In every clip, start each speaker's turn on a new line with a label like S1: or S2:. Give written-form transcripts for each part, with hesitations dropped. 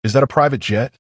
S1: Is that a private jet?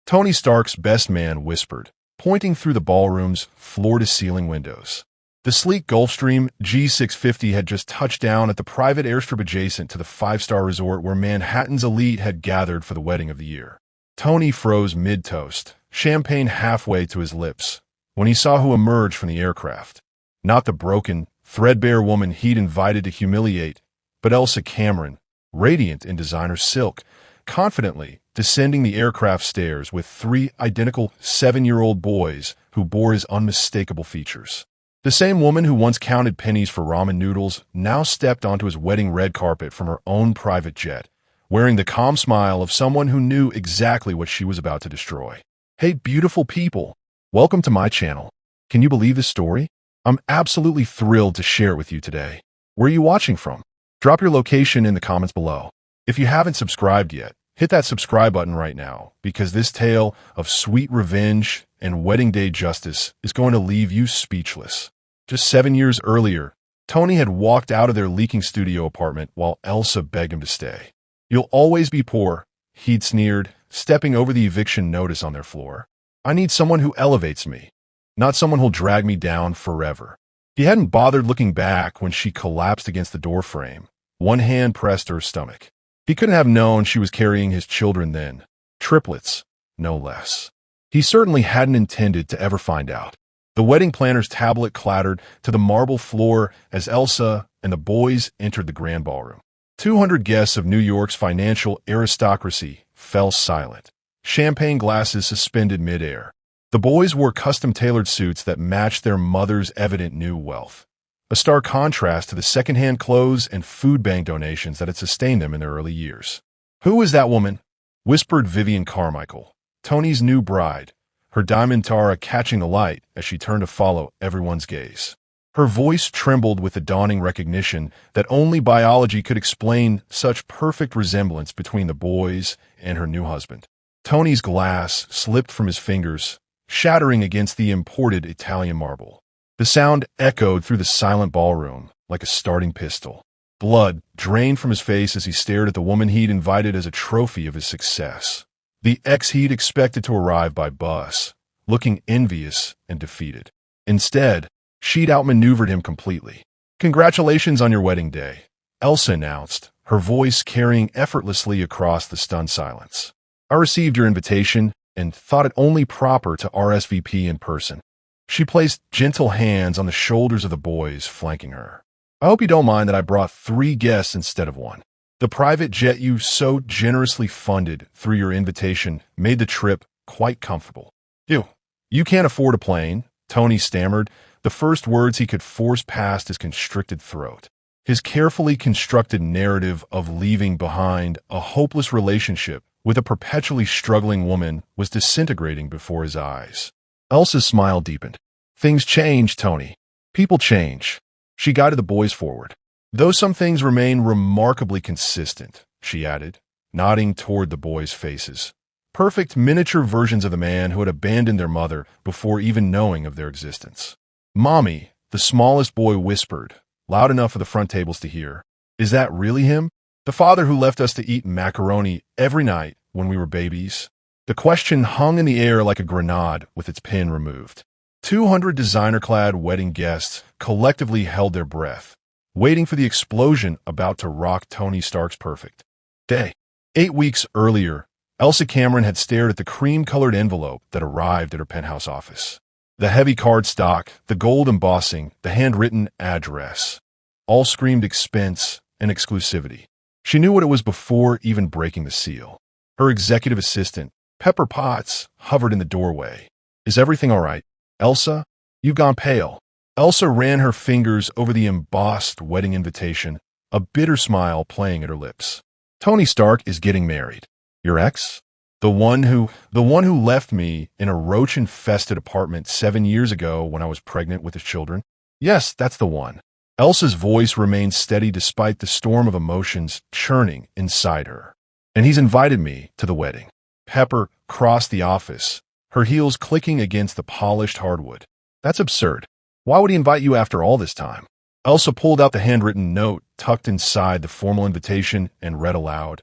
S1: Tony Stark's best man whispered, pointing through the ballroom's floor-to-ceiling windows. The sleek Gulfstream G650 had just touched down at the private airstrip adjacent to the five-star resort where Manhattan's elite had gathered for the wedding of the year. Tony froze mid-toast, champagne halfway to his lips, when he saw who emerged from the aircraft. Not the broken, threadbare woman he'd invited to humiliate, but Elsa Cameron, radiant in designer silk, confidently descending the aircraft stairs with three identical 7-year-old boys who bore his unmistakable features. The same woman who once counted pennies for ramen noodles now stepped onto his wedding red carpet from her own private jet, wearing the calm smile of someone who knew exactly what she was about to destroy. Hey, beautiful people! Welcome to my channel. Can you believe this story? I'm absolutely thrilled to share it with you today. Where are you watching from? Drop your location in the comments below. If you haven't subscribed yet, hit that subscribe button right now, because this tale of sweet revenge and wedding day justice is going to leave you speechless. Just 7 years earlier, Tony had walked out of their leaking studio apartment while Elsa begged him to stay. "You'll always be poor," he'd sneered, stepping over the eviction notice on their floor. "I need someone who elevates me, not someone who'll drag me down forever." He hadn't bothered looking back when she collapsed against the doorframe, one hand pressed to her stomach. He couldn't have known she was carrying his children then. Triplets, no less. He certainly hadn't intended to ever find out. The wedding planner's tablet clattered to the marble floor as Elsa and the boys entered the grand ballroom. 200 guests of New York's financial aristocracy fell silent, champagne glasses suspended midair. The boys wore custom-tailored suits that matched their mother's evident new wealth, a stark contrast to the second-hand clothes and food bank donations that had sustained them in their early years. "Who is that woman?" whispered Vivian Carmichael, Tony's new bride, her diamond tiara catching the light as she turned to follow everyone's gaze. Her voice trembled with the dawning recognition that only biology could explain such perfect resemblance between the boys and her new husband. Tony's glass slipped from his fingers, shattering against the imported Italian marble. The sound echoed through the silent ballroom like a starting pistol. Blood drained from his face as he stared at the woman he'd invited as a trophy of his success. The ex he'd expected to arrive by bus, looking envious and defeated. Instead, she'd outmaneuvered him completely. "Congratulations on your wedding day," Elsa announced, her voice carrying effortlessly across the stunned silence. "I received your invitation and thought it only proper to RSVP in person." She placed gentle hands on the shoulders of the boys flanking her. "I hope you don't mind that I brought 3 guests instead of 1. The private jet you so generously funded through your invitation made the trip quite comfortable." You can't afford a plane," Tony stammered, the first words he could force past his constricted throat. His carefully constructed narrative of leaving behind a hopeless relationship with a perpetually struggling woman was disintegrating before his eyes. Elsa's smile deepened. "Things change, Tony. People change." She guided the boys forward. "Though some things remain remarkably consistent," she added, nodding toward the boys' faces. Perfect miniature versions of the man who had abandoned their mother before even knowing of their existence. "Mommy," the smallest boy whispered, loud enough for the front tables to hear. "Is that really him? The father who left us to eat macaroni every night when we were babies?" The question hung in the air like a grenade with its pin removed. 200 designer-clad wedding guests collectively held their breath, waiting for the explosion about to rock Tony Stark's perfect day. 8 weeks earlier, Elsa Cameron had stared at the cream-colored envelope that arrived at her penthouse office. The heavy cardstock, the gold embossing, the handwritten address, all screamed expense and exclusivity. She knew what it was before even breaking the seal. Her executive assistant, Pepper Potts, hovered in the doorway. "Is everything all right? Elsa, you've gone pale." Elsa ran her fingers over the embossed wedding invitation, a bitter smile playing at her lips. "Tony Stark is getting married." "Your ex? The one who left me in a roach-infested apartment 7 years ago when I was pregnant with his children?" "Yes, that's the one." Elsa's voice remained steady despite the storm of emotions churning inside her. "And he's invited me to the wedding." Pepper crossed the office, her heels clicking against the polished hardwood. "That's absurd. Why would he invite you after all this time?" Elsa pulled out the handwritten note tucked inside the formal invitation and read aloud.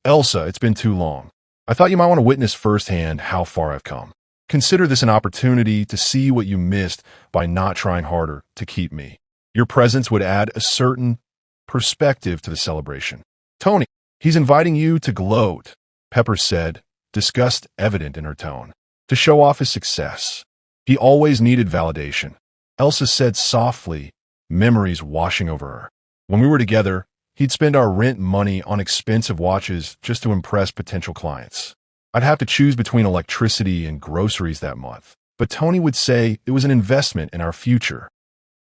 S1: "Elsa, it's been too long. I thought you might want to witness firsthand how far I've come. Consider this an opportunity to see what you missed by not trying harder to keep me. Your presence would add a certain perspective to the celebration. Tony, he's inviting you to gloat, Pepper said, disgust evident in her tone, to show off his success. He always needed validation. Elsa said softly, memories washing over her. When we were together, he'd spend our rent money on expensive watches just to impress potential clients. I'd have to choose between electricity and groceries that month, but Tony would say it was an investment in our future.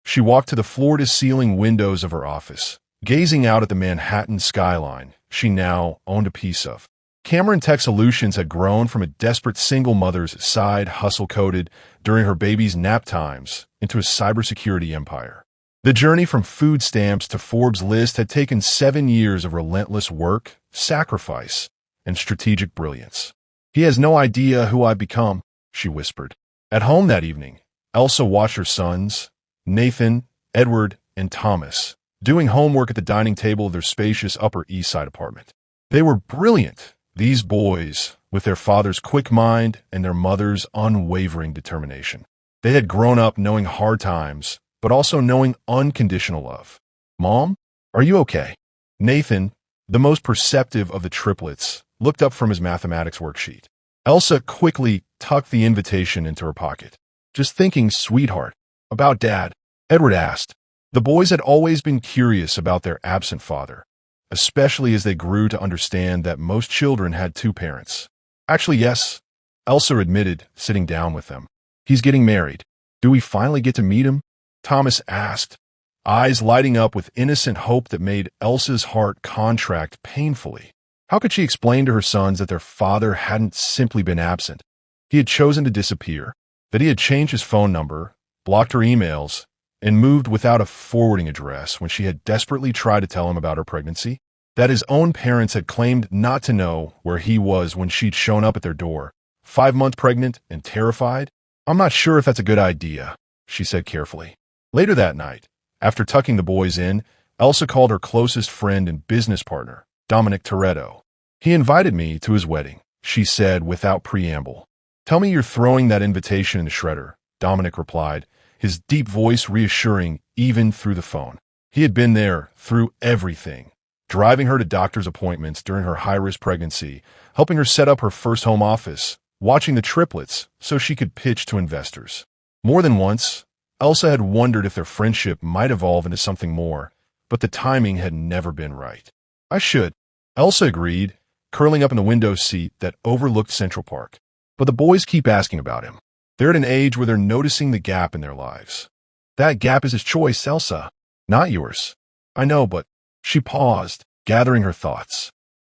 S1: She walked to the floor-to-ceiling windows of her office, gazing out at the Manhattan skyline she now owned a piece of. Cameron Tech Solutions had grown from a desperate single mother's side hustle coded during her baby's nap times into a cybersecurity empire. The journey from food stamps to Forbes' list had taken 7 years of relentless work, sacrifice, and strategic brilliance. He has no idea who I've become, she whispered. At home that evening, Elsa watched her sons, Nathan, Edward, and Thomas, doing homework at the dining table of their spacious Upper East Side apartment. They were brilliant, these boys, with their father's quick mind and their mother's unwavering determination. They had grown up knowing hard times, but also knowing unconditional love. Mom, are you okay? Nathan, the most perceptive of the triplets, looked up from his mathematics worksheet. Elsa quickly tucked the invitation into her pocket. Just thinking, sweetheart. About Dad, Edward asked. The boys had always been curious about their absent father, especially as they grew to understand that most children had 2 parents. Actually, yes, Elsa admitted, sitting down with them. He's getting married. Do we finally get to meet him? Thomas asked, eyes lighting up with innocent hope that made Elsa's heart contract painfully. How could she explain to her sons that their father hadn't simply been absent? He had chosen to disappear, that he had changed his phone number, blocked her emails, and moved without a forwarding address when she had desperately tried to tell him about her pregnancy, that his own parents had claimed not to know where he was when she'd shown up at their door, 5 months pregnant and terrified. I'm not sure if that's a good idea, she said carefully. Later that night, after tucking the boys in, Elsa called her closest friend and business partner, Dominic Toretto. He invited me to his wedding, she said without preamble. Tell me you're throwing that invitation in the shredder, Dominic replied, his deep voice reassuring even through the phone. He had been there through everything, driving her to doctor's appointments during her high-risk pregnancy, helping her set up her first home office, watching the triplets so she could pitch to investors. More than once, Elsa had wondered if their friendship might evolve into something more, but the timing had never been right. I should, Elsa agreed, curling up in the window seat that overlooked Central Park. But the boys keep asking about him. They're at an age where they're noticing the gap in their lives. That gap is his choice, Elsa, not yours. I know, but she paused, gathering her thoughts.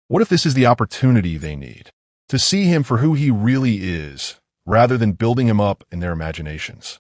S1: What if this is the opportunity they need? To see him for who he really is, rather than building him up in their imaginations.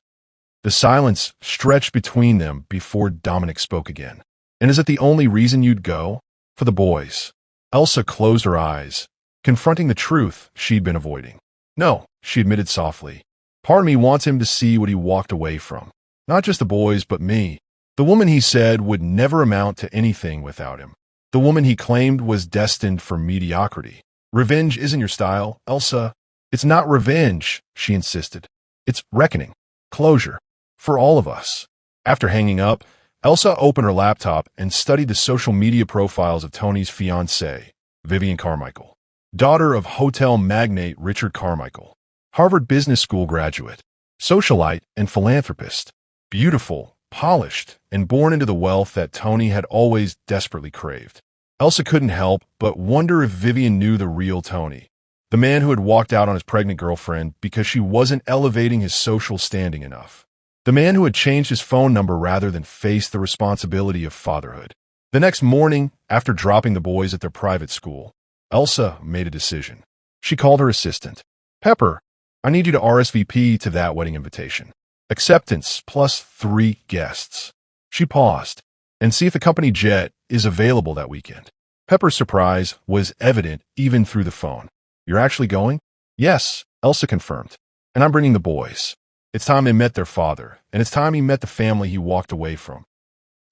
S1: The silence stretched between them before Dominic spoke again. And is it the only reason you'd go? For the boys. Elsa closed her eyes, confronting the truth she'd been avoiding. No, she admitted softly. Part of me wants him to see what he walked away from. Not just the boys, but me. The woman he said would never amount to anything without him. The woman he claimed was destined for mediocrity. Revenge isn't your style, Elsa. It's not revenge, she insisted. It's reckoning. Closure. For all of us. After hanging up, Elsa opened her laptop and studied the social media profiles of Tony's fiancée, Vivian Carmichael, daughter of hotel magnate Richard Carmichael, Harvard Business School graduate, socialite and philanthropist, beautiful, polished, and born into the wealth that Tony had always desperately craved. Elsa couldn't help but wonder if Vivian knew the real Tony, the man who had walked out on his pregnant girlfriend because she wasn't elevating his social standing enough. The man who had changed his phone number rather than face the responsibility of fatherhood. The next morning, after dropping the boys at their private school, Elsa made a decision. She called her assistant. Pepper, I need you to RSVP to that wedding invitation. Acceptance plus 3 guests. She paused, and see if the company jet is available that weekend. Pepper's surprise was evident even through the phone. You're actually going? Yes, Elsa confirmed. And I'm bringing the boys. It's time they met their father, and it's time he met the family he walked away from.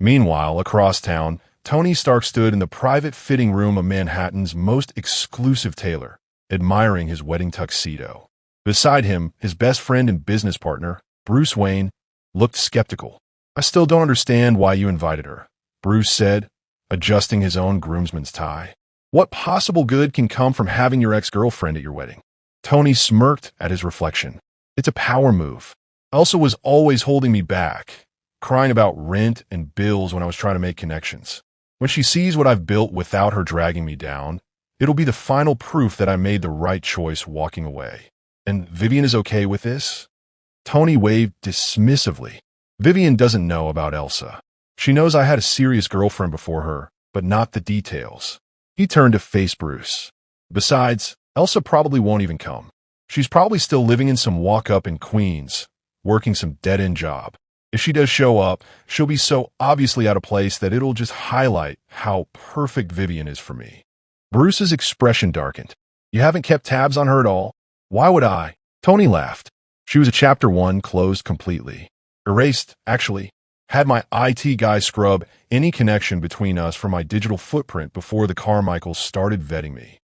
S1: Meanwhile, across town, Tony Stark stood in the private fitting room of Manhattan's most exclusive tailor, admiring his wedding tuxedo. Beside him, his best friend and business partner, Bruce Wayne, looked skeptical. "I still don't understand why you invited her," Bruce said, adjusting his own groomsman's tie. "What possible good can come from having your ex-girlfriend at your wedding?" Tony smirked at his reflection. "It's a power move. Elsa was always holding me back, crying about rent and bills when I was trying to make connections. When she sees what I've built without her dragging me down, it'll be the final proof that I made the right choice walking away. And Vivian is okay with this?" Tony waved dismissively. "Vivian doesn't know about Elsa. She knows I had a serious girlfriend before her, but not the details." He turned to face Bruce. "Besides, Elsa probably won't even come. She's probably still living in some walk-up in Queens, working some dead-end job. If she does show up, she'll be so obviously out of place that it'll just highlight how perfect Vivian is for me." Bruce's expression darkened. "You haven't kept tabs on her at all?" "Why would I?" Tony laughed. "She was a Chapter 1 closed completely. Erased, actually. Had my IT guy scrub any connection between us from my digital footprint before the Carmichaels started vetting me."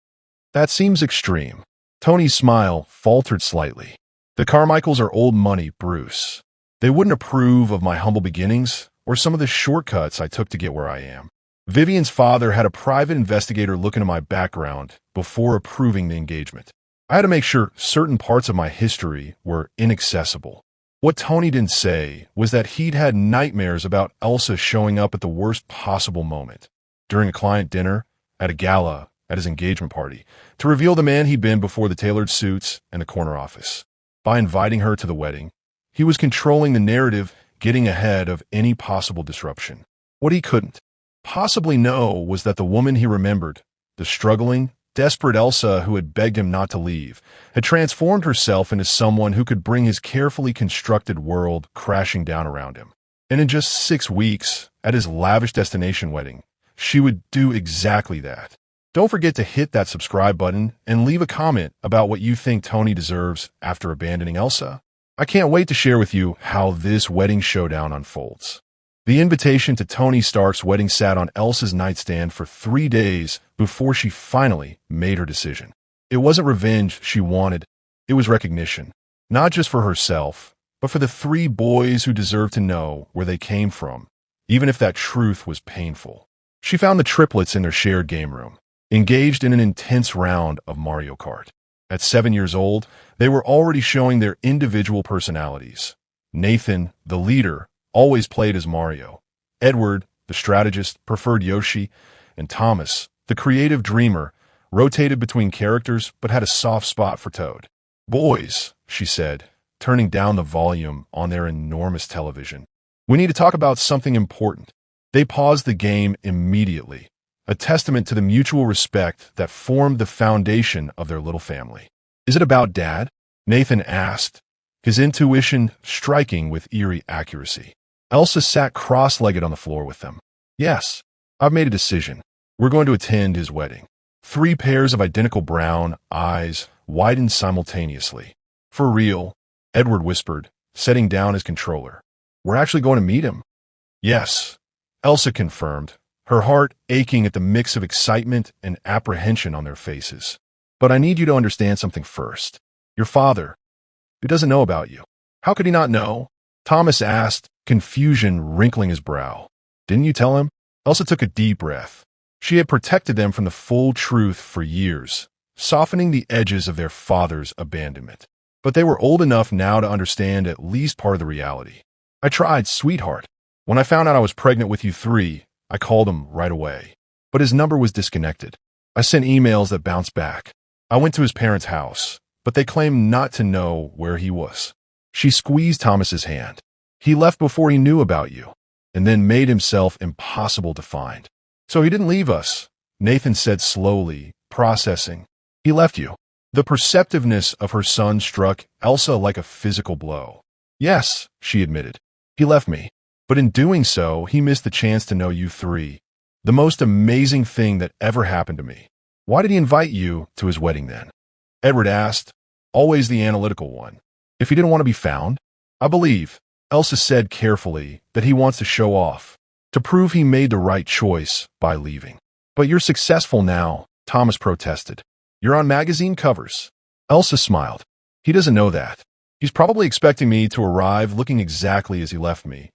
S1: "That seems extreme." Tony's smile faltered slightly. "The Carmichaels are old money, Bruce. They wouldn't approve of my humble beginnings or some of the shortcuts I took to get where I am. Vivian's father had a private investigator look into my background before approving the engagement. I had to make sure certain parts of my history were inaccessible. What Tony didn't say was that he'd had nightmares about Elsa showing up at the worst possible moment, during a client dinner, at a gala, at his engagement party, to reveal the man he'd been before the tailored suits and the corner office. By inviting her to the wedding, he was controlling the narrative, getting ahead of any possible disruption. What he couldn't possibly know was that the woman he remembered, the struggling, desperate Elsa who had begged him not to leave, had transformed herself into someone who could bring his carefully constructed world crashing down around him. And in just 6 weeks, at his lavish destination wedding, she would do exactly that. Don't forget to hit that subscribe button and leave a comment about what you think Tony deserves after abandoning Elsa. I can't wait to share with you how this wedding showdown unfolds. The invitation to Tony Stark's wedding sat on Elsa's nightstand for 3 days before she finally made her decision. It wasn't revenge she wanted, it was recognition. Not just for herself, but for the 3 boys who deserved to know where they came from, even if that truth was painful. She found the triplets in their shared game room, engaged in an intense round of Mario Kart. At 7 years old, they were already showing their individual personalities. Nathan, the leader, always played as Mario. Edward, the strategist, preferred Yoshi, and Thomas, the creative dreamer, rotated between characters but had a soft spot for Toad. "Boys," she said, turning down the volume on their enormous television, "we need to talk about something important." They paused the game immediately, a testament to the mutual respect that formed the foundation of their little family. "Is it about Dad?" Nathan asked, his intuition striking with eerie accuracy. Elsa sat cross-legged on the floor with them. "Yes, I've made a decision. We're going to attend his wedding." 3 pairs of identical brown eyes widened simultaneously. "For real?" Edward whispered, setting down his controller. "We're actually going to meet him?" "Yes," Elsa confirmed, her heart aching at the mix of excitement and apprehension on their faces. "But I need you to understand something first. Your father, he doesn't know about you." "How could he not know?" Thomas asked, confusion wrinkling his brow. "Didn't you tell him?" Elsa took a deep breath. She had protected them from the full truth for years, softening the edges of their father's abandonment. But they were old enough now to understand at least part of the reality. "I tried, sweetheart. When I found out I was pregnant with you 3, I called him right away. But his number was disconnected. I sent emails that bounced back. I went to his parents' house, but they claimed not to know where he was." She squeezed Thomas's hand. "He left before he knew about you, and then made himself impossible to find. So he didn't leave us," Nathan said slowly, processing. "He left you." The perceptiveness of her son struck Elsa like a physical blow. "Yes," she admitted. "He left me. But in doing so, he missed the chance to know you 3. The most amazing thing that ever happened to me." "Why did he invite you to his wedding then?" Edward asked, always the analytical one. "If he didn't want to be found?" "I believe," Elsa said carefully, "that he wants to show off, to prove he made the right choice by leaving." "But you're successful now," Thomas protested. You're on magazine covers. Elsa smiled. He doesn't know that. He's probably expecting me to arrive looking exactly as he left me.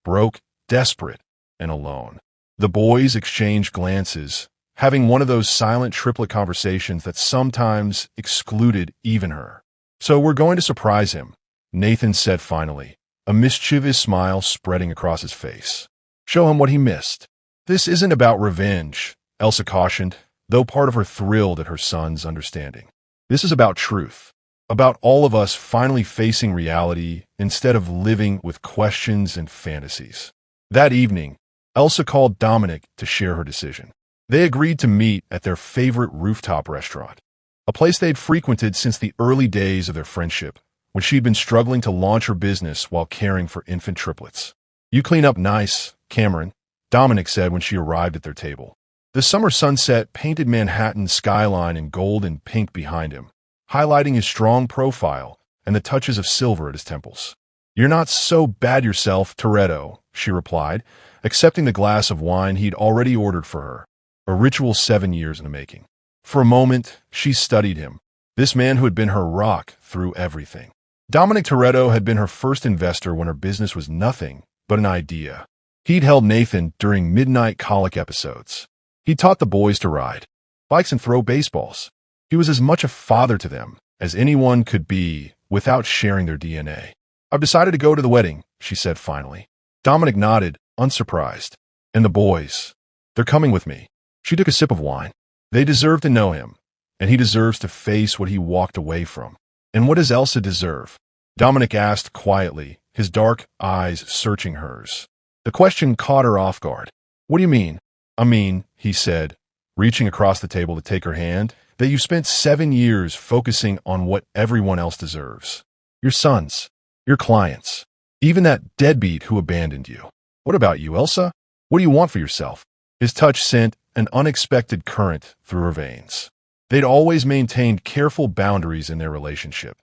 S1: Broke, desperate, and alone. The boys exchanged glances, having one of those silent triplet conversations that sometimes excluded even her. So we're going to surprise him, Nathan said finally, a mischievous smile spreading across his face. Show him what he missed. This isn't about revenge, Elsa cautioned, though part of her thrilled at her son's understanding. This is about truth, about all of us finally facing reality instead of living with questions and fantasies. That evening, Elsa called Dominic to share her decision. They agreed to meet at their favorite rooftop restaurant, a place they'd frequented since the early days of their friendship, when she'd been struggling to launch her business while caring for infant triplets. You clean up nice, Cameron, Dominic said when she arrived at their table. The summer sunset painted Manhattan's skyline in gold and pink behind him, highlighting his strong profile and the touches of silver at his temples. You're not so bad yourself, Toretto, she replied, accepting the glass of wine he'd already ordered for her, a ritual 7 years in the making. For a moment, she studied him, this man who had been her rock through everything. Dominic Toretto had been her first investor when her business was nothing but an idea. He'd held Nathan during midnight colic episodes. He taught the boys to ride bikes and throw baseballs. He was as much a father to them as anyone could be without sharing their DNA. I've decided to go to the wedding, she said finally. Dominic nodded, unsurprised. And the boys, they're coming with me. She took a sip of wine. They deserve to know him, and he deserves to face what he walked away from. And what does Elsa deserve? Dominic asked quietly, his dark eyes searching hers. The question caught her off guard. What do you mean? I mean, he said, reaching across the table to take her hand, that you spent 7 years focusing on what everyone else deserves. Your sons, your clients, even that deadbeat who abandoned you. What about you, Elsa? What do you want for yourself? His touch sent an unexpected current through her veins. They'd always maintained careful boundaries in their relationship.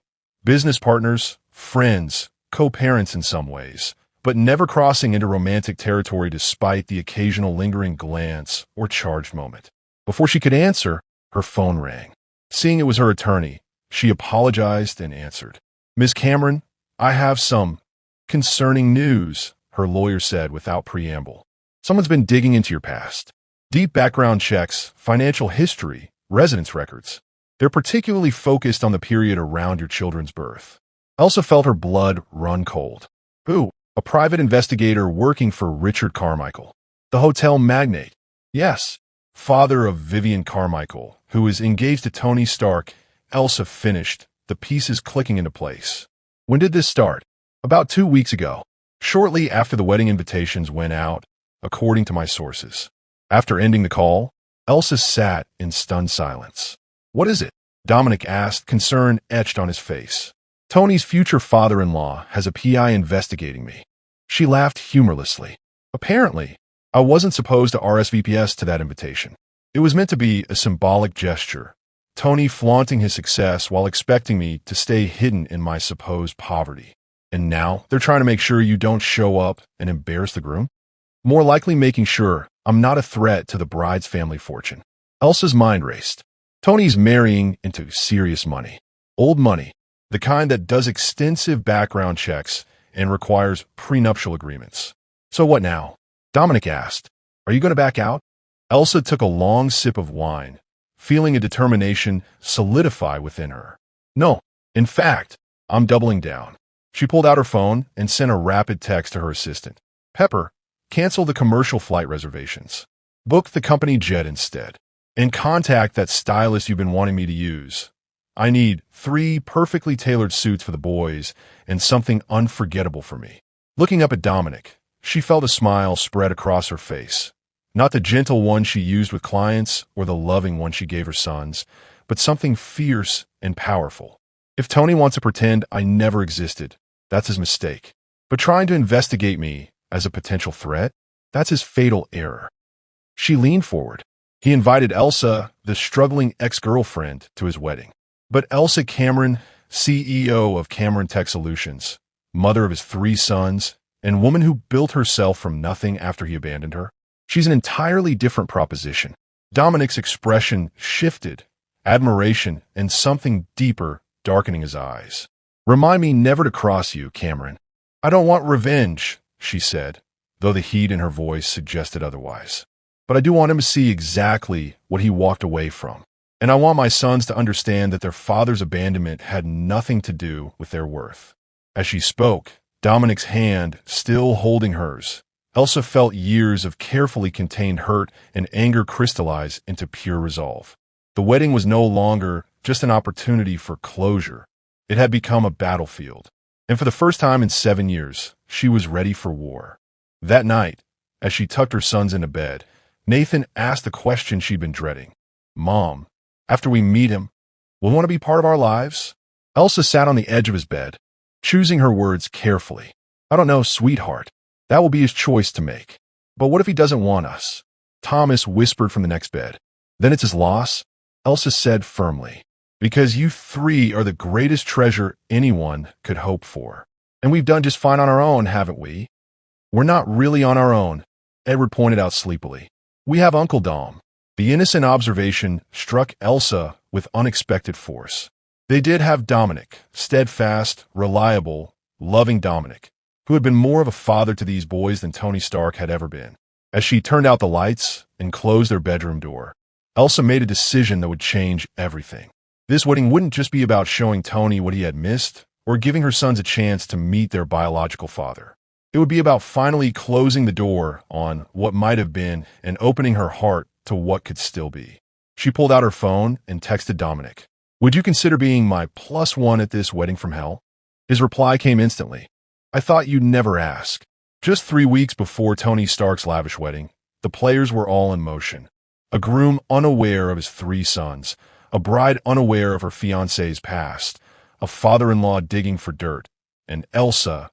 S1: Business partners, friends, co-parents in some ways, but never crossing into romantic territory despite the occasional lingering glance or charged moment. Before she could answer, her phone rang. Seeing it was her attorney, she apologized and answered. Ms. Cameron, I have some concerning news, her lawyer said without preamble. Someone's been digging into your past. Deep background checks, financial history, residence records. They're particularly focused on the period around your children's birth. Elsa felt her blood run cold. Who? A private investigator working for Richard Carmichael, the hotel magnate. Yes, father of Vivian Carmichael, who is engaged to Tony Stark. Elsa finished, the pieces clicking into place. When did this start? About 2 weeks ago, shortly after the wedding invitations went out, according to my sources. After ending the call, Elsa sat in stunned silence. What is it? Dominic asked, concern etched on his face. Tony's future father-in-law has a PI investigating me. She laughed humorlessly. Apparently, I wasn't supposed to RSVPs to that invitation. It was meant to be a symbolic gesture, Tony flaunting his success while expecting me to stay hidden in my supposed poverty. And now they're trying to make sure you don't show up and embarrass the groom? More likely making sure I'm not a threat to the bride's family fortune. Elsa's mind raced. Tony's marrying into serious money. Old money. The kind that does extensive background checks and requires prenuptial agreements. So what now? Dominic asked. Are you going to back out? Elsa took a long sip of wine, feeling a determination solidify within her. No, in fact, I'm doubling down. She pulled out her phone and sent a rapid text to her assistant. Pepper, cancel the commercial flight reservations. Book the company jet instead. And contact that stylist you've been wanting me to use. I need 3 perfectly tailored suits for the boys and something unforgettable for me. Looking up at Dominic, she felt a smile spread across her face. Not the gentle one she used with clients or the loving one she gave her sons, but something fierce and powerful. If Tony wants to pretend I never existed, that's his mistake. But trying to investigate me as a potential threat, that's his fatal error. She leaned forward. He invited Elsa, the struggling ex-girlfriend, to his wedding. But Elsa Cameron, CEO of Cameron Tech Solutions, mother of his 3 sons, and woman who built herself from nothing after he abandoned her, she's an entirely different proposition. Dominic's expression shifted admiration, and something deeper darkening his eyes. "Remind me never to cross you, Cameron. I don't want revenge," she said, though the heat in her voice suggested otherwise. "But I do want him to see exactly what he walked away from. And I want my sons to understand that their father's abandonment had nothing to do with their worth." As she spoke, Dominic's hand still holding hers, Elsa felt years of carefully contained hurt and anger crystallize into pure resolve. The wedding was no longer just an opportunity for closure. It had become a battlefield. And for the first time in 7 years, she was ready for war. That night, as she tucked her sons into bed, Nathan asked the question she'd been dreading. "Mom, after we meet him, will he want to be part of our lives?" Elsa sat on the edge of his bed, choosing her words carefully. "I don't know, sweetheart. That will be his choice to make. But what if he doesn't want us?" Thomas whispered from the next bed. "Then it's his loss," Elsa said firmly. "Because you three are the greatest treasure anyone could hope for. And we've done just fine on our own, haven't we?" "We're not really on our own," Edward pointed out sleepily. "We have Uncle Dom." The innocent observation struck Elsa with unexpected force. They did have Dominic, steadfast, reliable, loving Dominic, who had been more of a father to these boys than Tony Stark had ever been. As she turned out the lights and closed their bedroom door, Elsa made a decision that would change everything. This wedding wouldn't just be about showing Tony what he had missed or giving her sons a chance to meet their biological father. It would be about finally closing the door on what might have been and opening her heart to what could still be. She pulled out her phone and texted Dominic, "Would you consider being my +1 at this wedding from hell?" His reply came instantly. "I thought you'd never ask." Just 3 weeks before Tony Stark's lavish wedding, the players were all in motion. A groom unaware of his 3 sons, a bride unaware of her fiancé's past, a father-in-law digging for dirt, and Elsa,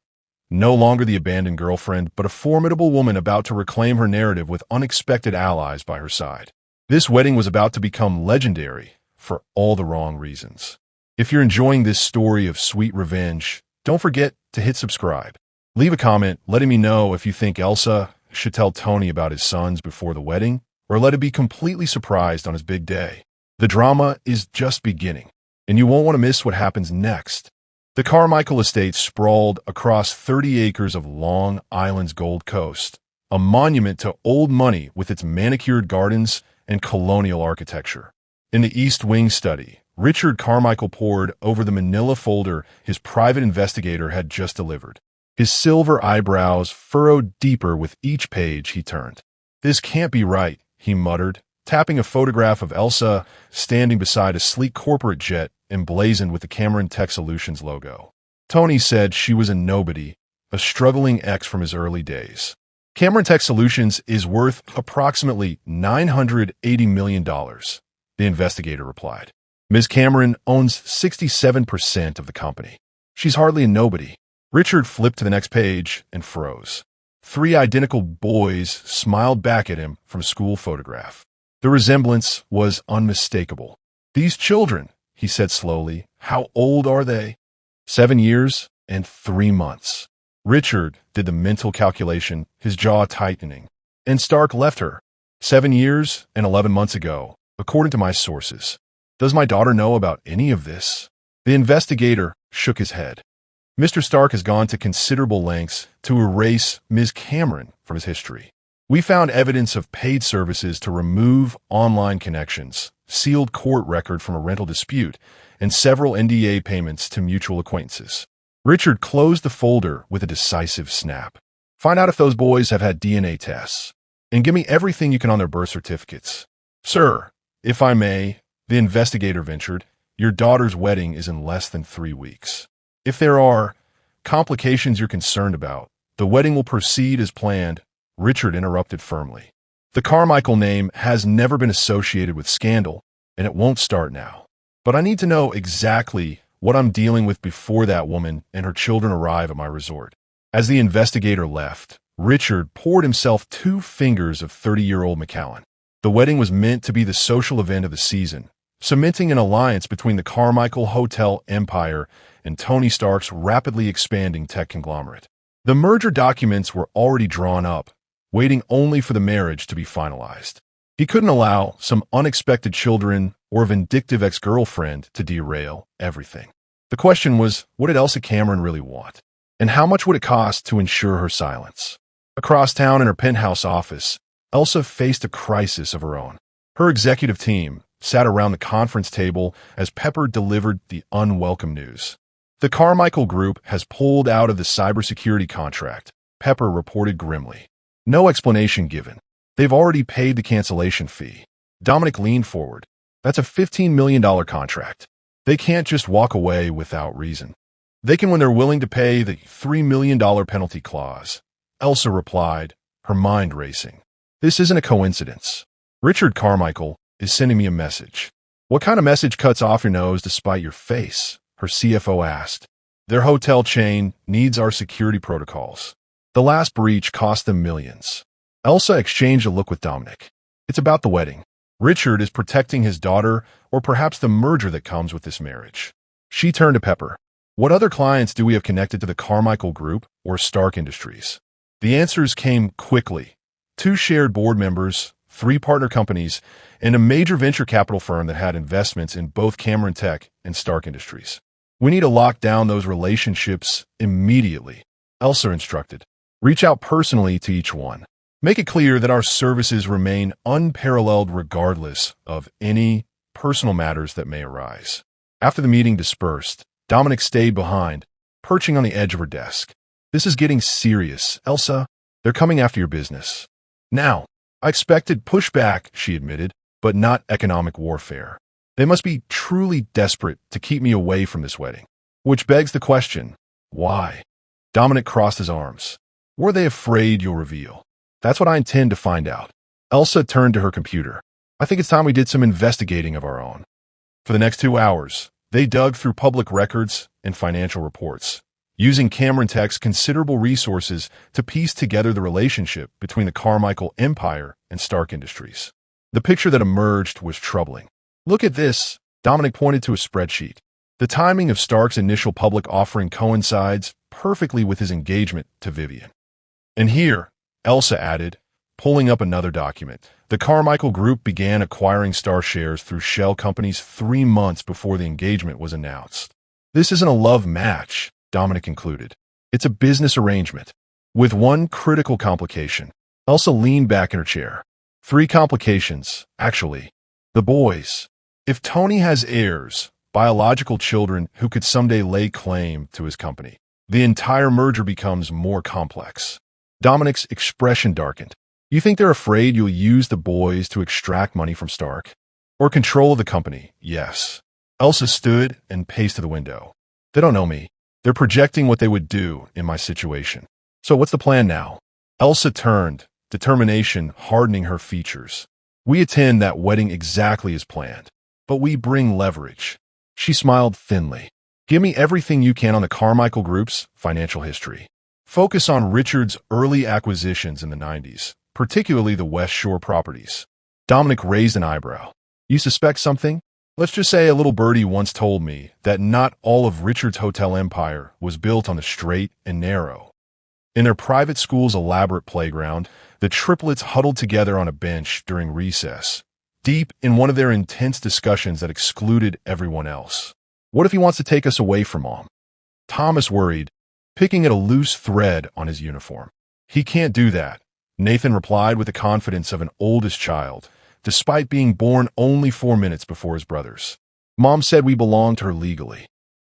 S1: no longer the abandoned girlfriend, but a formidable woman about to reclaim her narrative with unexpected allies by her side. This wedding was about to become legendary for all the wrong reasons. If you're enjoying this story of sweet revenge, don't forget to hit subscribe. Leave a comment letting me know if you think Elsa should tell Tony about his sons before the wedding, or let it be completely surprised on his big day. The drama is just beginning, and you won't want to miss what happens next. The Carmichael estate sprawled across 30 acres of Long Island's Gold Coast, a monument to old money with its manicured gardens and colonial architecture. In the East Wing study, Richard Carmichael pored over the manila folder his private investigator had just delivered. His silver eyebrows furrowed deeper with each page he turned. "This can't be right," he muttered, tapping a photograph of Elsa standing beside a sleek corporate jet emblazoned with the Cameron Tech Solutions logo. Tony said she was a nobody, a struggling ex from his early days. "Cameron Tech Solutions is worth approximately $980 million, the investigator replied. "Ms. Cameron owns 67% of the company. She's hardly a nobody." Richard flipped to the next page and froze. 3 identical boys smiled back at him from a school photograph. The resemblance was unmistakable. "These children," he said slowly, "how old are they?" 7 years and 3 months. Richard did the mental calculation, his jaw tightening. "And Stark left her 7 years and 11 months ago, according to my sources. Does my daughter know about any of this?" The investigator shook his head. "Mr. Stark has gone to considerable lengths to erase Ms. Cameron from his history. We found evidence of paid services to remove online connections, sealed court record from a rental dispute, and several NDA payments to mutual acquaintances." Richard closed the folder with a decisive snap. "Find out if those boys have had DNA tests, and give me everything you can on their birth certificates." "Sir, if I may," the investigator ventured, "your daughter's wedding is in less than 3 weeks. If there are complications you're concerned about, the wedding will proceed as planned," Richard interrupted firmly. "The Carmichael name has never been associated with scandal, and it won't start now. But I need to know exactly what I'm dealing with before that woman and her children arrive at my resort." As the investigator left, Richard poured himself 2 fingers of 30-year-old Macallan. The wedding was meant to be the social event of the season, cementing an alliance between the Carmichael hotel empire and Tony Stark's rapidly expanding tech conglomerate. The merger documents were already drawn up, waiting only for the marriage to be finalized. He couldn't allow some unexpected children or vindictive ex-girlfriend to derail everything. The question was, what did Elsa Cameron really want? And how much would it cost to ensure her silence? Across town in her penthouse office, Elsa faced a crisis of her own. Her executive team sat around the conference table as Pepper delivered the unwelcome news. The Carmichael Group has pulled out of the cybersecurity contract, Pepper reported grimly. No explanation given. They've already paid the cancellation fee. Dominic leaned forward. That's a $15 million contract. They can't just walk away without reason. They can when they're willing to pay the $3 million penalty clause. Elsa replied, her mind racing. This isn't a coincidence. Richard Carmichael is sending me a message. What kind of message cuts off your nose to spite your face? Her CFO asked. Their hotel chain needs our security protocols. The last breach cost them millions. Elsa exchanged a look with Dominic. It's about the wedding. Richard is protecting his daughter, or perhaps the merger that comes with this marriage. She turned to Pepper. What other clients do we have connected to the Carmichael Group or Stark Industries? The answers came quickly. 2 shared board members, 3 partner companies, and a major venture capital firm that had investments in both Cameron Tech and Stark Industries. We need to lock down those relationships immediately, Elsa instructed. Reach out personally to each one. Make it clear that our services remain unparalleled regardless of any personal matters that may arise. After the meeting dispersed, Dominic stayed behind, perching on the edge of her desk. This is getting serious, Elsa. They're coming after your business. Now, I expected pushback, she admitted, but not economic warfare. They must be truly desperate to keep me away from this wedding. Which begs the question, why? Dominic crossed his arms. Were they afraid you'll reveal? That's what I intend to find out. Elsa turned to her computer. I think it's time we did some investigating of our own. For the next 2 hours, they dug through public records and financial reports, using Cameron Tech's considerable resources to piece together the relationship between the Carmichael Empire and Stark Industries. The picture that emerged was troubling. Look at this, Dominic pointed to a spreadsheet. The timing of Stark's initial public offering coincides perfectly with his engagement to Vivian. And here, Elsa added, pulling up another document, the Carmichael Group began acquiring Star shares through shell companies 3 months before the engagement was announced. This isn't a love match, Dominic concluded. It's a business arrangement. With one critical complication. Elsa leaned back in her chair. 3 complications, actually. The boys. If Tony has heirs, biological children who could someday lay claim to his company, the entire merger becomes more complex. Dominic's expression darkened. You think they're afraid you'll use the boys to extract money from Stark? Or control of the company? Yes. Elsa stood and paced to the window. They don't know me. They're projecting what they would do in my situation. So what's the plan now? Elsa turned, determination hardening her features. We attend that wedding exactly as planned, but we bring leverage. She smiled thinly. Give me everything you can on the Carmichael Group's financial history. Focus on Richard's early acquisitions in the 90s, particularly the West Shore properties. Dominic raised an eyebrow. You suspect something? Let's just say a little birdie once told me that not all of Richard's hotel empire was built on the straight and narrow. In their private school's elaborate playground, the triplets huddled together on a bench during recess, deep in one of their intense discussions that excluded everyone else. What if he wants to take us away from Mom? Thomas worried, picking at a loose thread on his uniform. He can't do that, Nathan replied with the confidence of an oldest child, despite being born only 4 minutes before his brothers. Mom said we belong to her legally.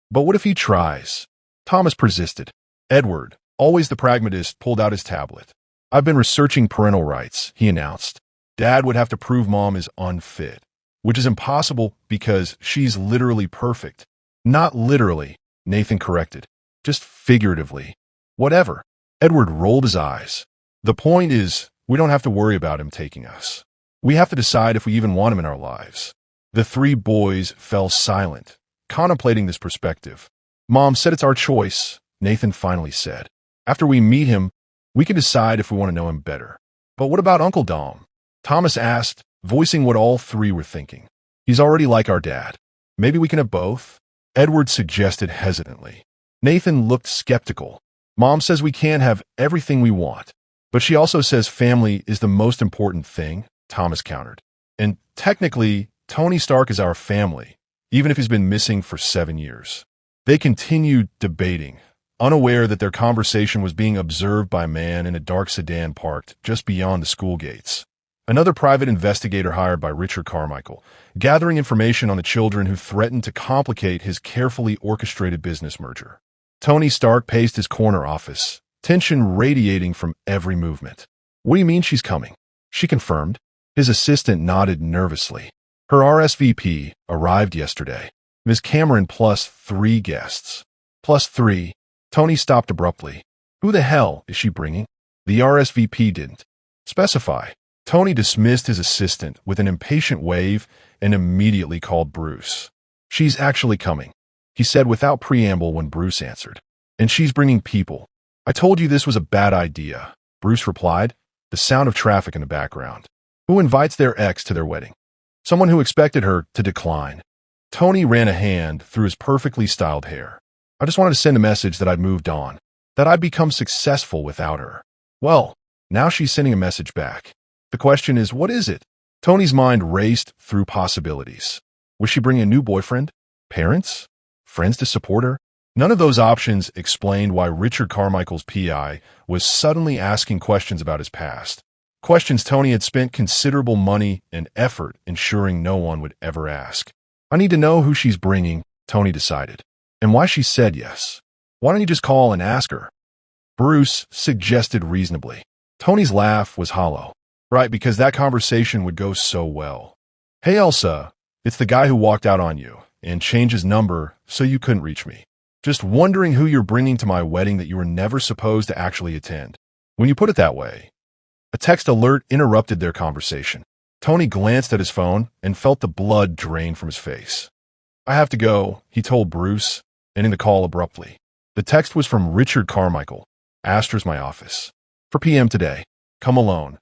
S1: But what if he tries? Thomas persisted. Edward, always the pragmatist, pulled out his tablet. I've been researching parental rights, he announced. Dad would have to prove Mom is unfit, which is impossible because she's literally perfect. Not literally, Nathan corrected. Just figuratively. Whatever. Edward rolled his eyes. The point is, we don't have to worry about him taking us. We have to decide if we even want him in our lives. The 3 boys fell silent, contemplating this perspective. Mom said it's our choice, Nathan finally said. After we meet him, we can decide if we want to know him better. But what about Uncle Dom? Thomas asked, voicing what all 3 were thinking. He's already like our dad. Maybe we can have both? Edward suggested hesitantly. Nathan looked skeptical. Mom says we can't have everything we want, but she also says family is the most important thing, Thomas countered. And technically, Tony Stark is our family, even if he's been missing for 7 years. They continued debating, unaware that their conversation was being observed by a man in a dark sedan parked just beyond the school gates. Another private investigator hired by Richard Carmichael, gathering information on the children who threatened to complicate his carefully orchestrated business merger. Tony Stark paced his corner office, tension radiating from every movement. What do you mean she's coming? She confirmed. His assistant nodded nervously. Her RSVP arrived yesterday. Ms. Cameron plus 3 guests. Plus 3. Tony stopped abruptly. Who the hell is she bringing? The RSVP didn't specify. Tony dismissed his assistant with an impatient wave and immediately called Bruce. She's actually coming, he said without preamble when Bruce answered. And she's bringing people. I told you this was a bad idea, Bruce replied, the sound of traffic in the background. Who invites their ex to their wedding? Someone who expected her to decline. Tony ran a hand through his perfectly styled hair. I just wanted to send a message that I'd moved on, that I'd become successful without her. Well, now she's sending a message back. The question is, what is it? Tony's mind raced through possibilities. Was she bringing a new boyfriend? Parents? Friends to support her? None of those options explained why Richard Carmichael's PI was suddenly asking questions about his past. Questions Tony had spent considerable money and effort ensuring no one would ever ask. I need to know who she's bringing, Tony decided, and why she said yes. Why don't you just call and ask her? Bruce suggested reasonably. Tony's laugh was hollow. Right, because that conversation would go so well. Hey, Elsa, it's the guy who walked out on you and changed his number so you couldn't reach me. Just wondering who you're bringing to my wedding that you were never supposed to actually attend. When you put it that way. A text alert interrupted their conversation. Tony glanced at his phone and felt the blood drain from his face. I have to go, he told Bruce, ending the call abruptly. The text was from Richard Carmichael. Astra's my office. 4 p.m. today. Come alone.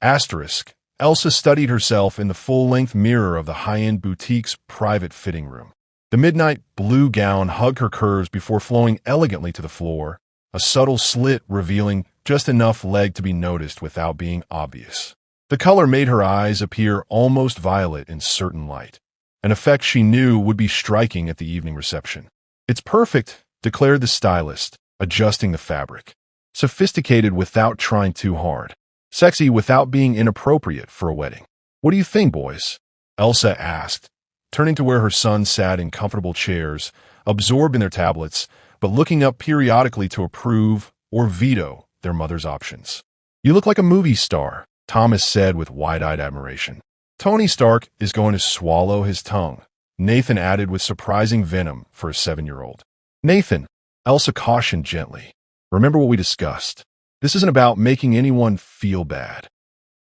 S1: Asterisk. Elsa studied herself in the full-length mirror of the high-end boutique's private fitting room. The midnight blue gown hugged her curves before flowing elegantly to the floor, a subtle slit revealing just enough leg to be noticed without being obvious. The color made her eyes appear almost violet in certain light, an effect she knew would be striking at the evening reception. It's perfect, declared the stylist, adjusting the fabric. Sophisticated without trying too hard. Sexy without being inappropriate for a wedding. What do you think, boys? Elsa asked, turning to where her sons sat in comfortable chairs, absorbed in their tablets, but looking up periodically to approve or veto their mother's options. You look like a movie star, Thomas said with wide-eyed admiration. Tony Stark is going to swallow his tongue, Nathan added with surprising venom for a 7-year-old. Nathan, Elsa cautioned gently. Remember what we discussed. This isn't about making anyone feel bad.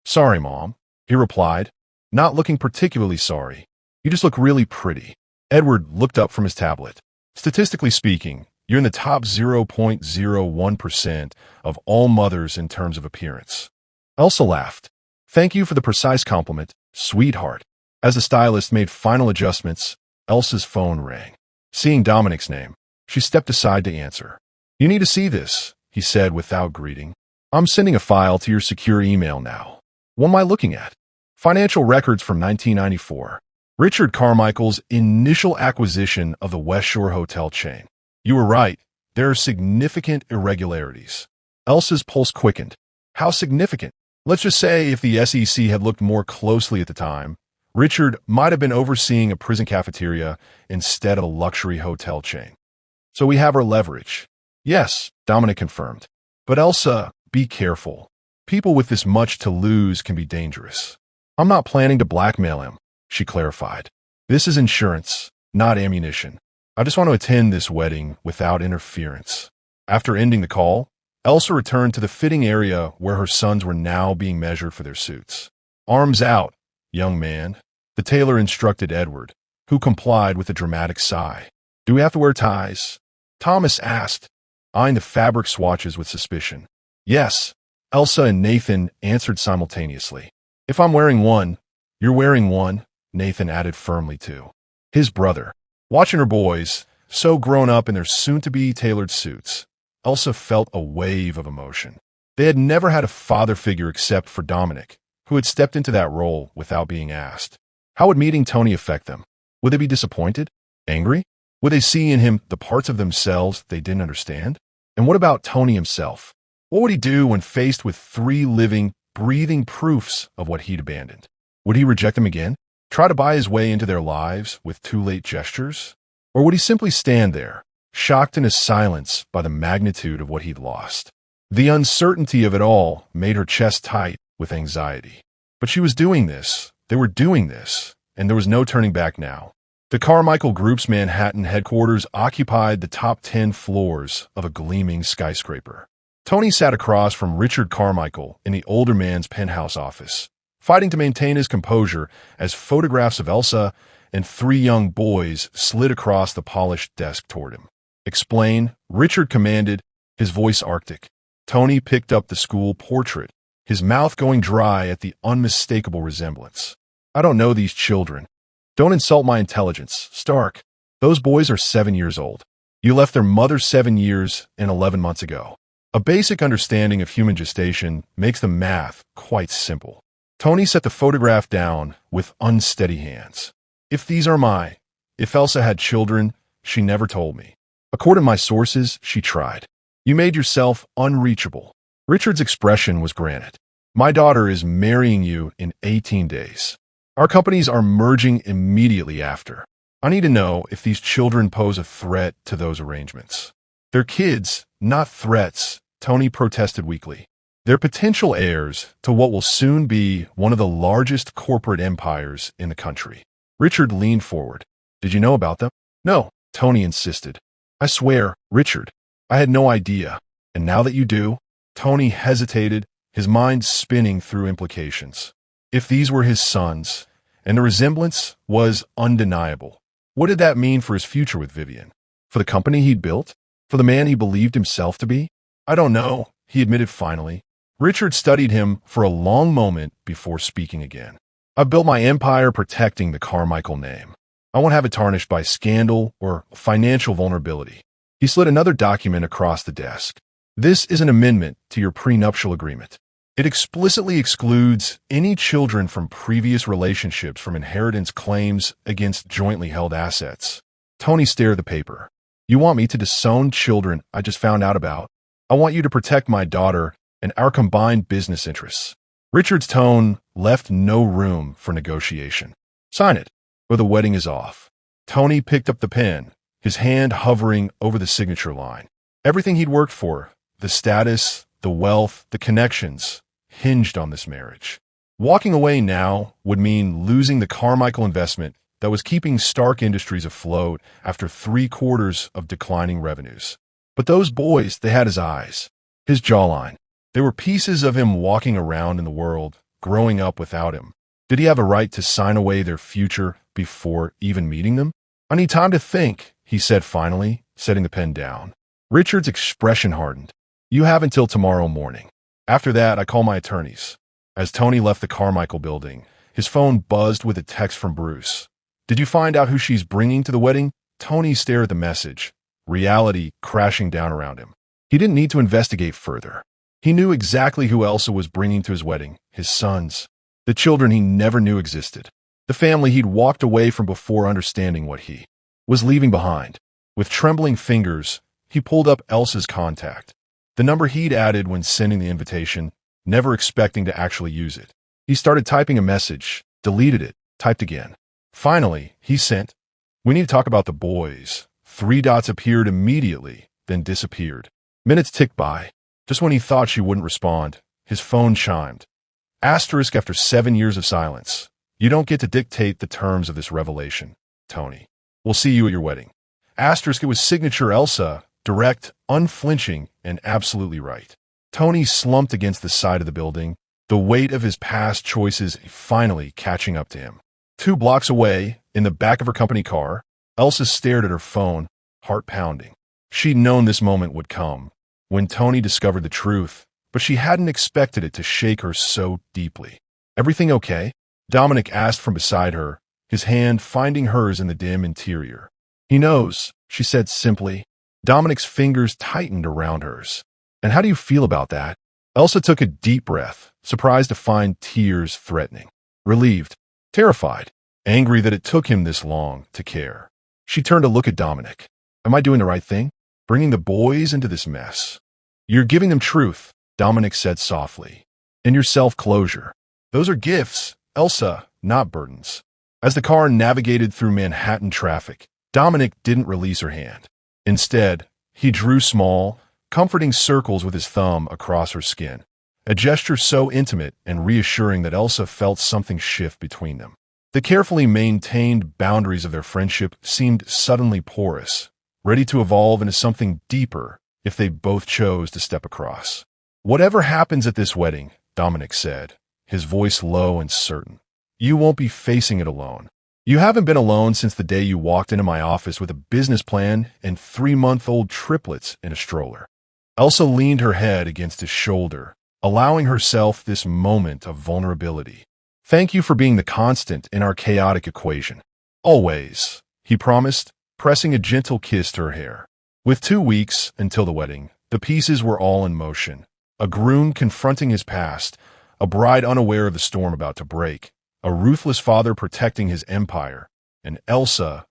S1: Sorry, Mom, he replied, not looking particularly sorry. You just look really pretty. Edward looked up from his tablet. Statistically speaking, you're in the top 0.01% of all mothers in terms of appearance. Elsa laughed. Thank you for the precise compliment, sweetheart. As the stylist made final adjustments, Elsa's phone rang. Seeing Dominic's name, she stepped aside to answer. You need to see this, he said without greeting. I'm sending a file to your secure email now. What am I looking at? Financial records from 1994. Richard Carmichael's initial acquisition of the West Shore hotel chain. You were right. There are significant irregularities. Elsa's pulse quickened. How significant? Let's just say if the SEC had looked more closely at the time, Richard might have been overseeing a prison cafeteria instead of a luxury hotel chain. So we have our leverage. Yes, Dominic confirmed. But Elsa, be careful. People with this much to lose can be dangerous. I'm not planning to blackmail him, she clarified. This is insurance, not ammunition. I just want to attend this wedding without interference. After ending the call, Elsa returned to the fitting area where her sons were now being measured for their suits. Arms out, young man, the tailor instructed Edward, who complied with a dramatic sigh. Do we have to wear ties? Thomas asked, eyeing the fabric swatches with suspicion. Yes, Elsa and Nathan answered simultaneously. If I'm wearing one, you're wearing one, Nathan added firmly too. His brother. Watching her boys, so grown up in their soon-to-be tailored suits, Elsa felt a wave of emotion. They had never had a father figure except for Dominic, who had stepped into that role without being asked. How would meeting Tony affect them? Would they be disappointed? Angry? Would they see in him the parts of themselves they didn't understand? And what about Tony himself? What would he do when faced with 3 living, breathing proofs of what he'd abandoned? Would he reject them again? Try to buy his way into their lives with too late gestures? Or would he simply stand there, shocked in his silence by the magnitude of what he'd lost? The uncertainty of it all made her chest tight with anxiety. But she was doing this, they were doing this, and there was no turning back now. The Carmichael Group's Manhattan headquarters occupied the top 10 floors of a gleaming skyscraper. Tony sat across from Richard Carmichael in the older man's penthouse office, fighting to maintain his composure as photographs of Elsa and 3 young boys slid across the polished desk toward him. "Explain," Richard commanded, his voice arctic. Tony picked up the school portrait, his mouth going dry at the unmistakable resemblance. "I don't know these children. Don't insult my intelligence, Stark. Those boys are 7 years old. You left their mother 7 years and 11 months ago. A basic understanding of human gestation makes the math quite simple." Tony set the photograph down with unsteady hands. If Elsa had children, she never told me. According to my sources, she tried. You made yourself unreachable." Richard's expression was granite. "My daughter is marrying you in 18 days. Our companies are merging immediately after. I need to know if these children pose a threat to those arrangements." "They're kids, not threats," Tony protested weakly. "They're potential heirs to what will soon be one of the largest corporate empires in the country." Richard leaned forward. "Did you know about them?" "No," Tony insisted. "I swear, Richard, I had no idea. And now that you do?" Tony hesitated, his mind spinning through implications. If these were his sons, and the resemblance was undeniable, what did that mean for his future with Vivian? For the company he'd built? For the man he believed himself to be? "I don't know," he admitted finally. Richard studied him for a long moment before speaking again. "I've built my empire protecting the Carmichael name. I won't have it tarnished by scandal or financial vulnerability." He slid another document across the desk. "This is an amendment to your prenuptial agreement. It explicitly excludes any children from previous relationships from inheritance claims against jointly held assets." Tony stared at the paper. "You want me to disown children I just found out about? I want you to protect my daughter and our combined business interests." Richard's tone left no room for negotiation. "Sign it, or the wedding is off." Tony picked up the pen, his hand hovering over the signature line. Everything he'd worked for, the status, the wealth, the connections, hinged on this marriage. Walking away now would mean losing the Carmichael investment that was keeping Stark Industries afloat after 3/4 of declining revenues. But those boys, they had his eyes, his jawline. They were pieces of him walking around in the world, growing up without him. Did he have a right to sign away their future before even meeting them? "I need time to think," he said finally, setting the pen down. Richard's expression hardened. "You have until tomorrow morning. After that, I call my attorneys." As Tony left the Carmichael building, his phone buzzed with a text from Bruce. "Did you find out who she's bringing to the wedding?" Tony stared at the message, reality crashing down around him. He didn't need to investigate further. He knew exactly who Elsa was bringing to his wedding, his sons, the children he never knew existed, the family he'd walked away from before understanding what he was leaving behind. With trembling fingers, he pulled up Elsa's contact, the number he'd added when sending the invitation, never expecting to actually use it. He started typing a message, deleted it, typed again. Finally, he sent, "We need to talk about the boys." 3 dots appeared immediately, then disappeared. Minutes ticked by. Just when he thought she wouldn't respond, his phone chimed. Asterisk after 7 years of silence. "You don't get to dictate the terms of this revelation, Tony. We'll see you at your wedding." Asterisk, it was signature Elsa, direct, unflinching, and absolutely right. Tony slumped against the side of the building, the weight of his past choices finally catching up to him. 2 blocks away, in the back of her company car, Elsa stared at her phone, heart pounding. She'd known this moment would come, when Tony discovered the truth, but she hadn't expected it to shake her so deeply. "Everything okay?" Dominic asked from beside her, his hand finding hers in the dim interior. "He knows," she said simply. Dominic's fingers tightened around hers. "And how do you feel about that?" Elsa took a deep breath, surprised to find tears threatening. Relieved, terrified, angry that it took him this long to care. She turned to look at Dominic. Am I doing the right thing? Bringing the boys into this mess? You're giving them truth, Dominic said softly. And your self-closure. Those are gifts, Elsa, not burdens. As the car navigated through Manhattan traffic, Dominic didn't release her hand. Instead, he drew small, comforting circles with his thumb across her skin, a gesture so intimate and reassuring that Elsa felt something shift between them. The carefully maintained boundaries of their friendship seemed suddenly porous, ready to evolve into something deeper if they both chose to step across. Whatever happens at this wedding, Dominic said, his voice low and certain, you won't be facing it alone. You haven't been alone since the day you walked into my office with a business plan and 3-month-old triplets in a stroller. Elsa leaned her head against his shoulder, allowing herself this moment of vulnerability. Thank you for being the constant in our chaotic equation. Always, he promised, pressing a gentle kiss to her hair. With 2 weeks until the wedding, the pieces were all in motion. A groom confronting his past, a bride unaware of the storm about to break, a ruthless father protecting his empire, and Elsa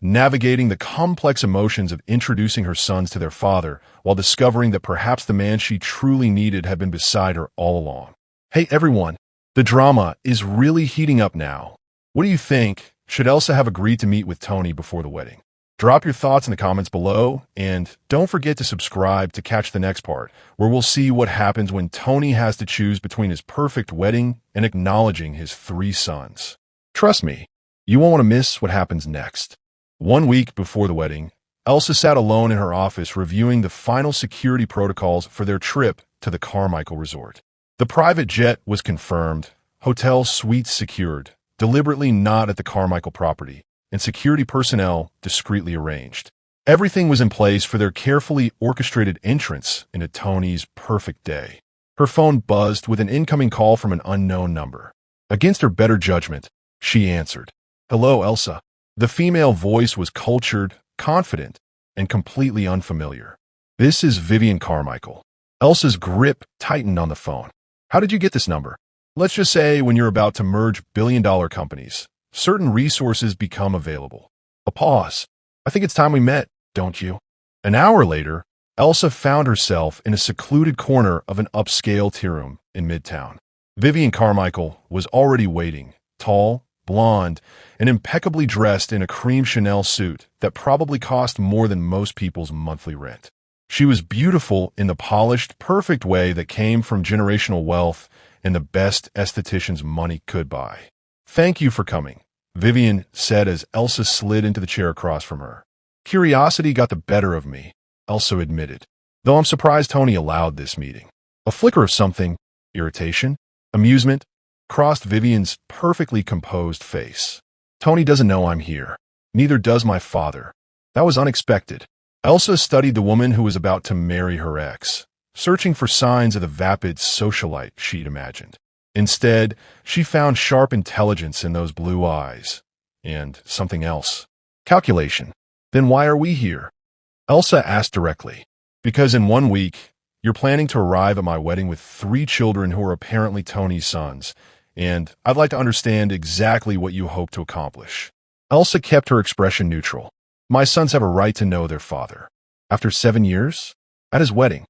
S1: navigating the complex emotions of introducing her sons to their father while discovering that perhaps the man she truly needed had been beside her all along. Hey everyone, the drama is really heating up now. What do you think? Should Elsa have agreed to meet with Tony before the wedding? Drop your thoughts in the comments below, and don't forget to subscribe to catch the next part, where we'll see what happens when Tony has to choose between his perfect wedding and acknowledging his 3 sons. Trust me, you won't want to miss what happens next. 1 week before the wedding, Elsa sat alone in her office reviewing the final security protocols for their trip to the Carmichael Resort. The private jet was confirmed, hotel suites secured, deliberately not at the Carmichael property, and security personnel discreetly arranged. Everything was in place for their carefully orchestrated entrance into Tony's perfect day. Her phone buzzed with an incoming call from an unknown number. Against her better judgment, she answered. Hello, Elsa. The female voice was cultured, confident, and completely unfamiliar. This is Vivian Carmichael. Elsa's grip tightened on the phone. How did you get this number? Let's just say when you're about to merge billion-dollar companies, certain resources become available. A pause. I think it's time we met, don't you? An hour later, Elsa found herself in a secluded corner of an upscale tea room in Midtown. Vivian Carmichael was already waiting, tall, blonde, and impeccably dressed in a cream Chanel suit that probably cost more than most people's monthly rent. She was beautiful in the polished, perfect way that came from generational wealth and the best esthetician's money could buy. Thank you for coming, Vivian said as Elsa slid into the chair across from her. Curiosity got the better of me, Elsa admitted, though I'm surprised Tony allowed this meeting. A flicker of something, irritation, amusement, crossed Vivian's perfectly composed face. Tony doesn't know I'm here. Neither does my father. That was unexpected. Elsa studied the woman who was about to marry her ex, searching for signs of the vapid socialite she'd imagined. Instead, she found sharp intelligence in those blue eyes. And something else. Calculation. Then why are we here? Elsa asked directly. Because in 1 week, you're planning to arrive at my wedding with 3 children who are apparently Tony's sons, and I'd like to understand exactly what you hope to accomplish. Elsa kept her expression neutral. My sons have a right to know their father. After 7 years? At his wedding.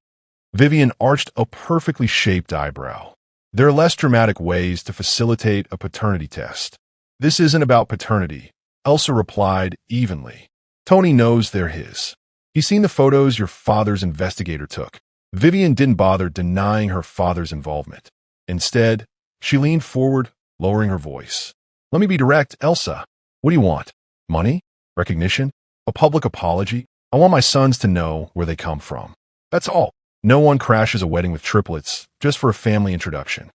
S1: Vivian arched a perfectly shaped eyebrow. There are less dramatic ways to facilitate a paternity test. This isn't about paternity, Elsa replied evenly. Tony knows they're his. He's seen the photos your father's investigator took. Vivian didn't bother denying her father's involvement. Instead, she leaned forward, lowering her voice. Let me be direct, Elsa. What do you want? Money? Recognition? A public apology? I want my sons to know where they come from. That's all. No one crashes a wedding with triplets just for a family introduction.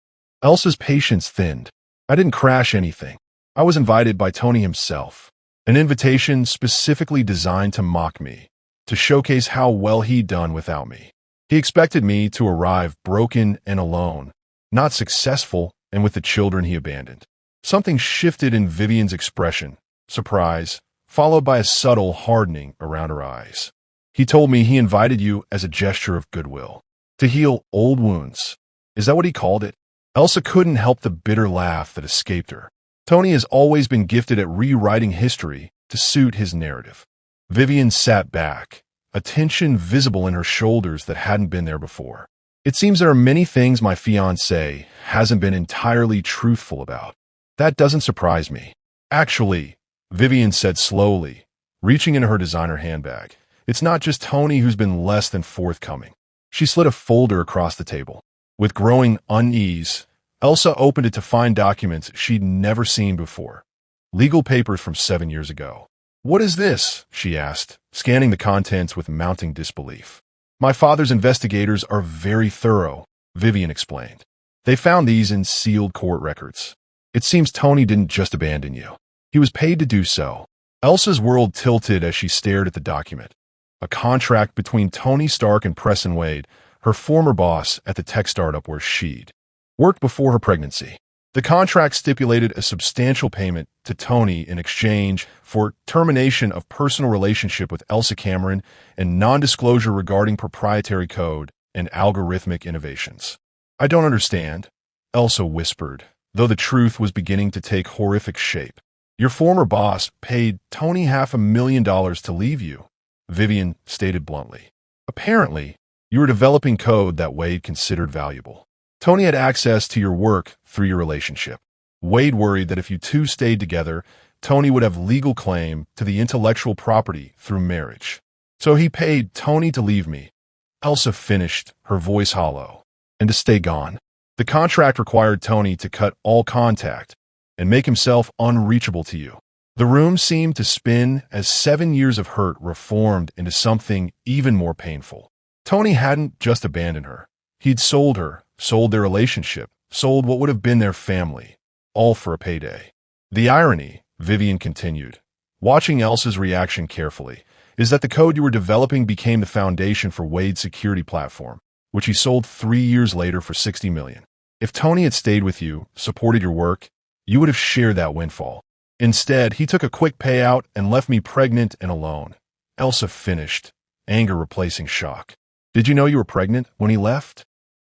S1: Elsa's patience thinned. I didn't crash anything. I was invited by Tony himself. An invitation specifically designed to mock me, to showcase how well he'd done without me. He expected me to arrive broken and alone, not successful and with the children he abandoned. Something shifted in Vivian's expression, surprise, followed by a subtle hardening around her eyes. He told me he invited you as a gesture of goodwill, to heal old wounds, Is that what he called it? Elsa couldn't help the bitter laugh that escaped her. Tony has always been gifted at rewriting history to suit his narrative. Vivian sat back, a tension visible in her shoulders that hadn't been there before. It seems there are many things my fiancé hasn't been entirely truthful about. That doesn't surprise me. Actually, Vivian said slowly, reaching into her designer handbag, it's not just Tony who's been less than forthcoming. She slid a folder across the table. With growing unease, Elsa opened it to find documents she'd never seen before. Legal papers from 7 years ago. What is this? She asked, scanning the contents with mounting disbelief. My father's investigators are very thorough, Vivian explained. They found these in sealed court records. It seems Tony didn't just abandon you. He was paid to do so. Elsa's world tilted as she stared at the document. A contract between Tony Stark and Preston Wade, her former boss at the tech startup where she'd worked before her pregnancy. The contract stipulated a substantial payment to Tony in exchange for termination of personal relationship with Elsa Cameron and non-disclosure regarding proprietary code and algorithmic innovations. I don't understand, Elsa whispered, though the truth was beginning to take horrific shape. Your former boss paid Tony $500,000 to leave you, Vivian stated bluntly. Apparently, you were developing code that Wade considered valuable. Tony had access to your work through your relationship. Wade worried that if you two stayed together, Tony would have legal claim to the intellectual property through marriage. So he paid Tony to leave me. Elsa finished, her voice hollow, and to stay gone. The contract required Tony to cut all contact and make himself unreachable to you. The room seemed to spin as 7 years of hurt reformed into something even more painful. Tony hadn't just abandoned her. He'd sold her, sold their relationship, sold what would have been their family, all for a payday. The irony, Vivian continued, watching Elsa's reaction carefully, is that the code you were developing became the foundation for Wade's security platform, which he sold 3 years later for $60 million. If Tony had stayed with you, supported your work, you would have shared that windfall. Instead, he took a quick payout and left me pregnant and alone. Elsa finished, anger replacing shock. Did you know you were pregnant when he left?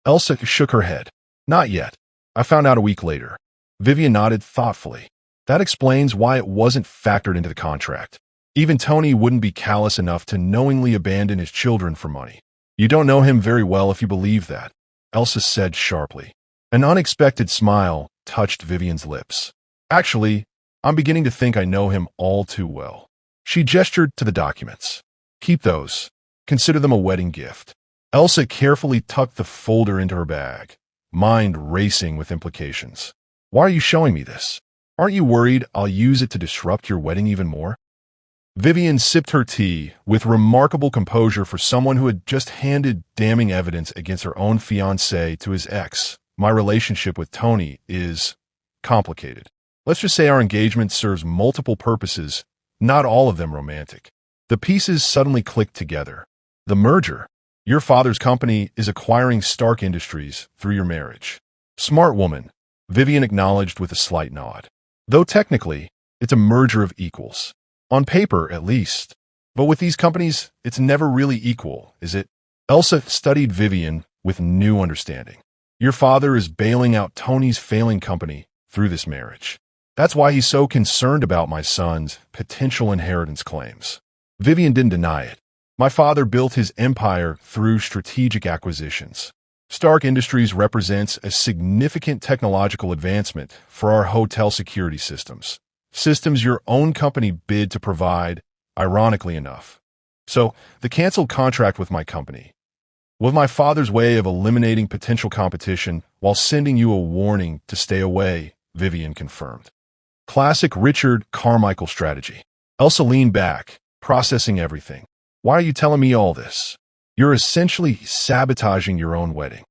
S1: Elsa shook her head. Not yet. I found out a week later. Vivian nodded thoughtfully. That explains why it wasn't factored into the contract. Even Tony wouldn't be callous enough to knowingly abandon his children for money. You don't know him very well if you believe that, Elsa said sharply. An unexpected smile touched Vivian's lips. Actually, I'm beginning to think I know him all too well. She gestured to the documents. Keep those. Consider them a wedding gift. Elsa carefully tucked the folder into her bag, mind racing with implications. Why are you showing me this? Aren't you worried I'll use it to disrupt your wedding even more? Vivian sipped her tea with remarkable composure for someone who had just handed damning evidence against her own fiancé to his ex. My relationship with Tony is complicated. Let's just say our engagement serves multiple purposes, not all of them romantic. The pieces suddenly clicked together. The merger. Your father's company is acquiring Stark Industries through your marriage. Smart woman, Vivian acknowledged with a slight nod. Though technically, it's a merger of equals. On paper, at least. But with these companies, it's never really equal, is it? Elsa studied Vivian with new understanding. Your father is bailing out Tony's failing company through this marriage. That's why he's so concerned about my son's potential inheritance claims. Vivian didn't deny it. My father built his empire through strategic acquisitions. Stark Industries represents a significant technological advancement for our hotel security systems. Systems your own company bid to provide, ironically enough. So, the canceled contract with my company was my father's way of eliminating potential competition while sending you a warning to stay away, Vivian confirmed. Classic Richard Carmichael strategy. Elsa leaned back, processing everything. Why are you telling me all this? You're essentially sabotaging your own wedding.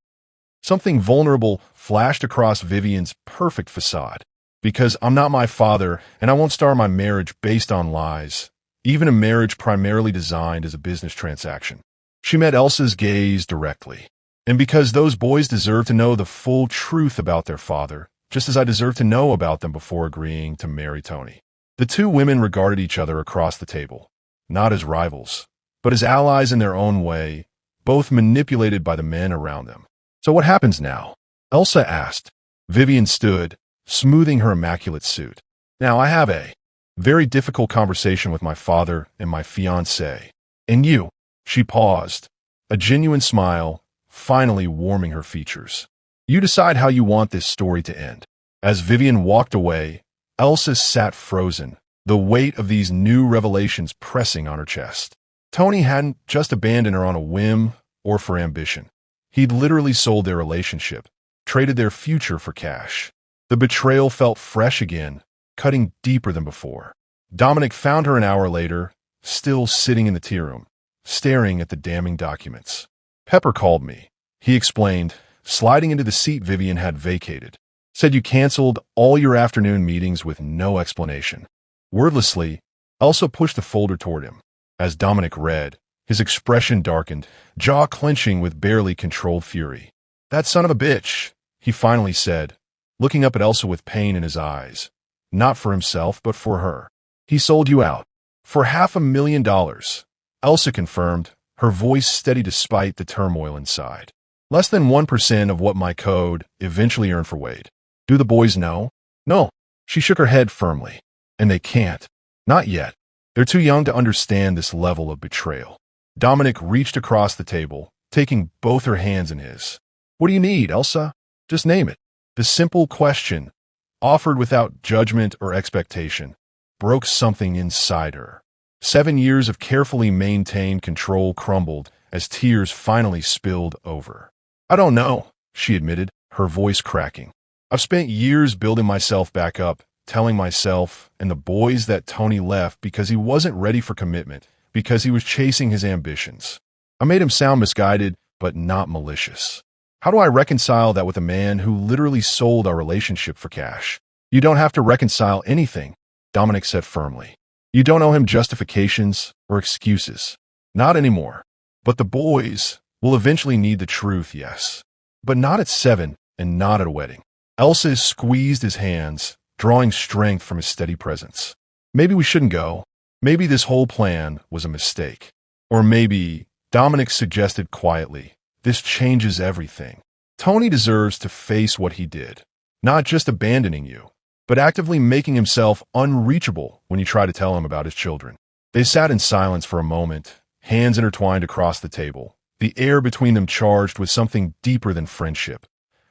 S1: Something vulnerable flashed across Vivian's perfect facade. Because I'm not my father, and I won't start my marriage based on lies, even a marriage primarily designed as a business transaction. She met Elsa's gaze directly. And because those boys deserve to know the full truth about their father, just as I deserve to know about them before agreeing to marry Tony. The two women regarded each other across the table, not as rivals, but as allies in their own way, both manipulated by the men around them. So what happens now? Elsa asked. Vivian stood, smoothing her immaculate suit. Now I have a very difficult conversation with my father and my fiancé. And you? She paused, a genuine smile finally warming her features. You decide how you want this story to end. As Vivian walked away, Elsa sat frozen, the weight of these new revelations pressing on her chest. Tony hadn't just abandoned her on a whim or for ambition. He'd literally sold their relationship, traded their future for cash. The betrayal felt fresh again, cutting deeper than before. Dominic found her an hour later, still sitting in the tea room, staring at the damning documents. Pepper called me, he explained, sliding into the seat Vivian had vacated. Said you canceled all your afternoon meetings with no explanation. Wordlessly, Elsa pushed the folder toward him. As Dominic read, his expression darkened, jaw clenching with barely controlled fury. That son of a bitch, he finally said, looking up at Elsa with pain in his eyes. Not for himself, but for her. He sold you out. For $500,000, Elsa confirmed, her voice steady despite the turmoil inside. Less than 1% of what my code eventually earned for Wade. Do the boys know? No. She shook her head firmly. And they can't. Not yet. They're too young to understand this level of betrayal. Dominic reached across the table, taking both her hands in his. What do you need, Elsa? Just name it. The simple question, offered without judgment or expectation, broke something inside her. 7 years of carefully maintained control crumbled as tears finally spilled over. I don't know, she admitted, her voice cracking. I've spent years building myself back up, telling myself and the boys that Tony left because he wasn't ready for commitment, because he was chasing his ambitions. I made him sound misguided, but not malicious. How do I reconcile that with a man who literally sold our relationship for cash? You don't have to reconcile anything, Dominic said firmly. You don't owe him justifications or excuses. Not anymore. But the boys will eventually need the truth, yes. But not at 7 and not at a wedding. Elsa squeezed his hands, drawing strength from his steady presence. Maybe we shouldn't go. Maybe this whole plan was a mistake. Or maybe, Dominic suggested quietly, this changes everything. Tony deserves to face what he did. Not just abandoning you, but actively making himself unreachable when you try to tell him about his children. They sat in silence for a moment, hands intertwined across the table, the air between them charged with something deeper than friendship.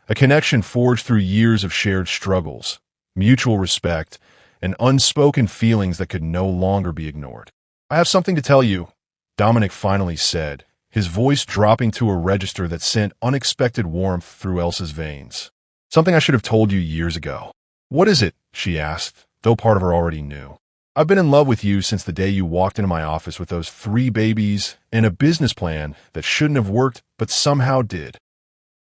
S1: A connection forged through years of shared struggles, mutual respect, and unspoken feelings that could no longer be ignored. I have something to tell you, Dominic finally said, his voice dropping to a register that sent unexpected warmth through Elsa's veins. Something I should have told you years ago. What is it? She asked, though part of her already knew. I've been in love with you since the day you walked into my office with those 3 babies and a business plan that shouldn't have worked but somehow did.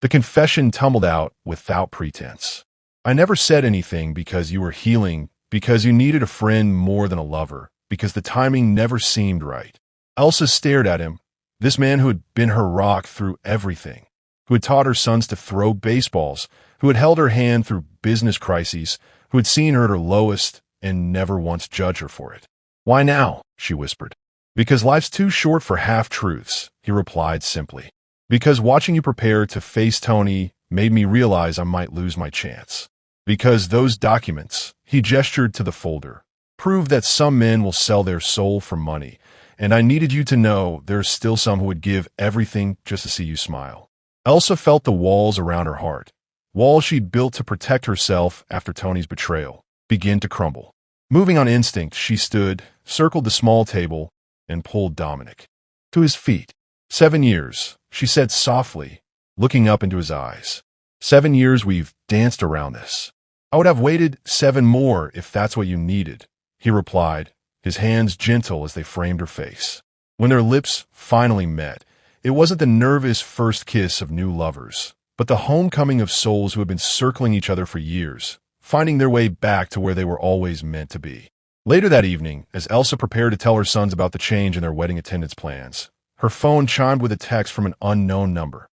S1: The confession tumbled out without pretense. I never said anything because you were healing, because you needed a friend more than a lover, because the timing never seemed right. Elsa stared at him, this man who had been her rock through everything, who had taught her sons to throw baseballs, who had held her hand through business crises, who had seen her at her lowest and never once judged her for it. Why now? She whispered. Because life's too short for half-truths, he replied simply. Because watching you prepare to face Tony made me realize I might lose my chance. Because those documents, he gestured to the folder, prove that some men will sell their soul for money, and I needed you to know there's still some who would give everything just to see you smile. Elsa felt the walls around her heart, walls she'd built to protect herself after Tony's betrayal, begin to crumble. Moving on instinct, she stood, circled the small table, and pulled Dominic to his feet. 7 years, she said softly, looking up into his eyes. 7 years we've danced around this. I would have waited 7 more if that's what you needed, he replied, his hands gentle as they framed her face. When their lips finally met, it wasn't the nervous first kiss of new lovers, but the homecoming of souls who had been circling each other for years, finding their way back to where they were always meant to be. Later that evening, as Elsa prepared to tell her sons about the change in their wedding attendance plans, her phone chimed with a text from an unknown number.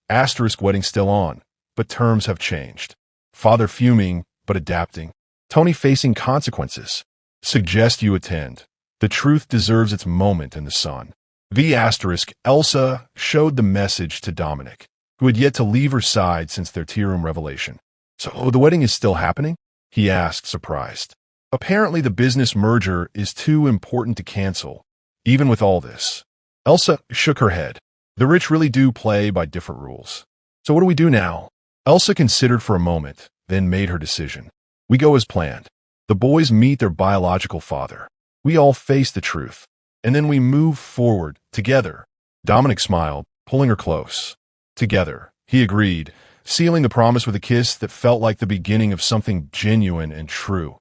S1: Asterisk wedding still on, but terms have changed. Father fuming, but adapting. Tony facing consequences. Suggest you attend. The truth deserves its moment in the sun. V** Elsa showed the message to Dominic, who had yet to leave her side since their tea room revelation. "So the wedding is still happening?" he asked, surprised. "Apparently the business merger is too important to cancel, even with all this." Elsa shook her head. "The rich really do play by different rules. So what do we do now?" Elsa considered for a moment, then made her decision. "We go as planned. The boys meet their biological father. We all face the truth. And then we move forward, together." Dominic smiled, pulling her close. "Together," he agreed, sealing the promise with a kiss that felt like the beginning of something genuine and true.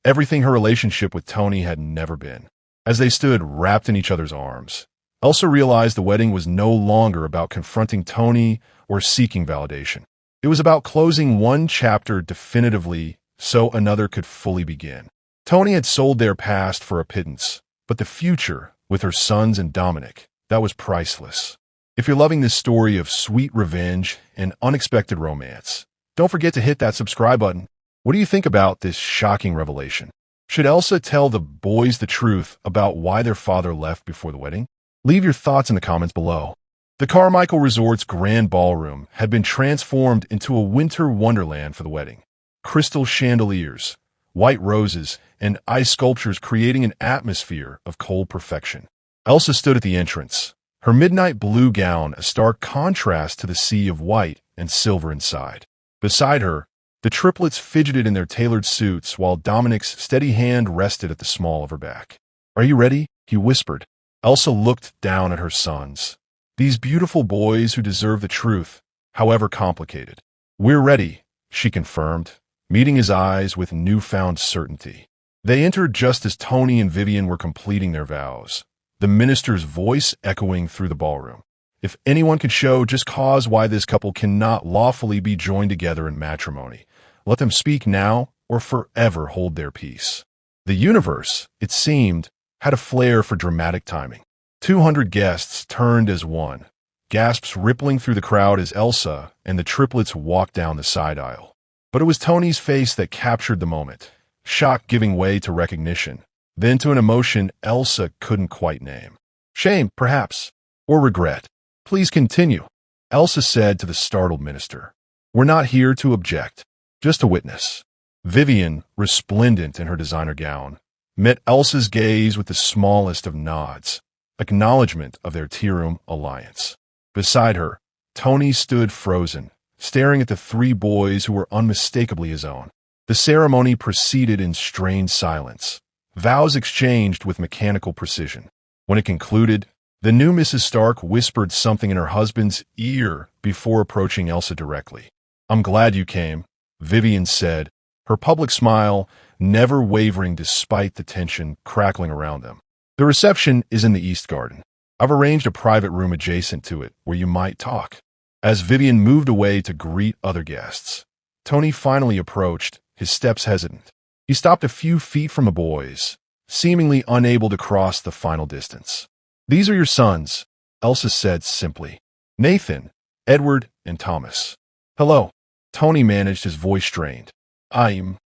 S1: Everything her relationship with Tony had never been. As they stood wrapped in each other's arms, Elsa realized the wedding was no longer about confronting Tony or seeking validation. It was about closing one chapter definitively so another could fully begin. Tony had sold their past for a pittance, but the future, with her sons and Dominic, that was priceless. If you're loving this story of sweet revenge and unexpected romance, don't forget to hit that subscribe button. What do you think about this shocking revelation? Should Elsa tell the boys the truth about why their father left before the wedding? Leave your thoughts in the comments below. The Carmichael Resort's grand ballroom had been transformed into a winter wonderland for the wedding. Crystal chandeliers, white roses, and ice sculptures creating an atmosphere of cold perfection. Elsa stood at the entrance, her midnight blue gown a stark contrast to the sea of white and silver inside. Beside her, the triplets fidgeted in their tailored suits while Dominic's steady hand rested at the small of her back. "Are you ready?" he whispered. Elsa looked down at her sons. These beautiful boys who deserve the truth, however complicated. "We're ready," she confirmed, meeting his eyes with newfound certainty. They entered just as Tony and Vivian were completing their vows, the minister's voice echoing through the ballroom. "If anyone can show just cause why this couple cannot lawfully be joined together in matrimony, let them speak now or forever hold their peace." The universe, it seemed, had a flair for dramatic timing. 200 guests turned as one, gasps rippling through the crowd as Elsa and the triplets walked down the side aisle. But it was Tony's face that captured the moment, shock giving way to recognition, then to an emotion Elsa couldn't quite name. Shame, perhaps, or regret. "Please continue," Elsa said to the startled minister. "We're not here to object, just to witness." Vivian, resplendent in her designer gown, met Elsa's gaze with the smallest of nods, acknowledgement of their tea room alliance. Beside her, Tony stood frozen, staring at the three boys who were unmistakably his own. The ceremony proceeded in strained silence, vows exchanged with mechanical precision. When it concluded, the new Mrs. Stark whispered something in her husband's ear before approaching Elsa directly. "I'm glad you came," Vivian said, her public smile never wavering despite the tension crackling around them. "The reception is in the East Garden. I've arranged a private room adjacent to it where you might talk." As Vivian moved away to greet other guests, Tony finally approached, his steps hesitant. He stopped a few feet from the boys, seemingly unable to cross the final distance. "These are your sons," Elsa said simply. "Nathan, Edward, and Thomas." "Hello." Tony managed, his voice strained. I'm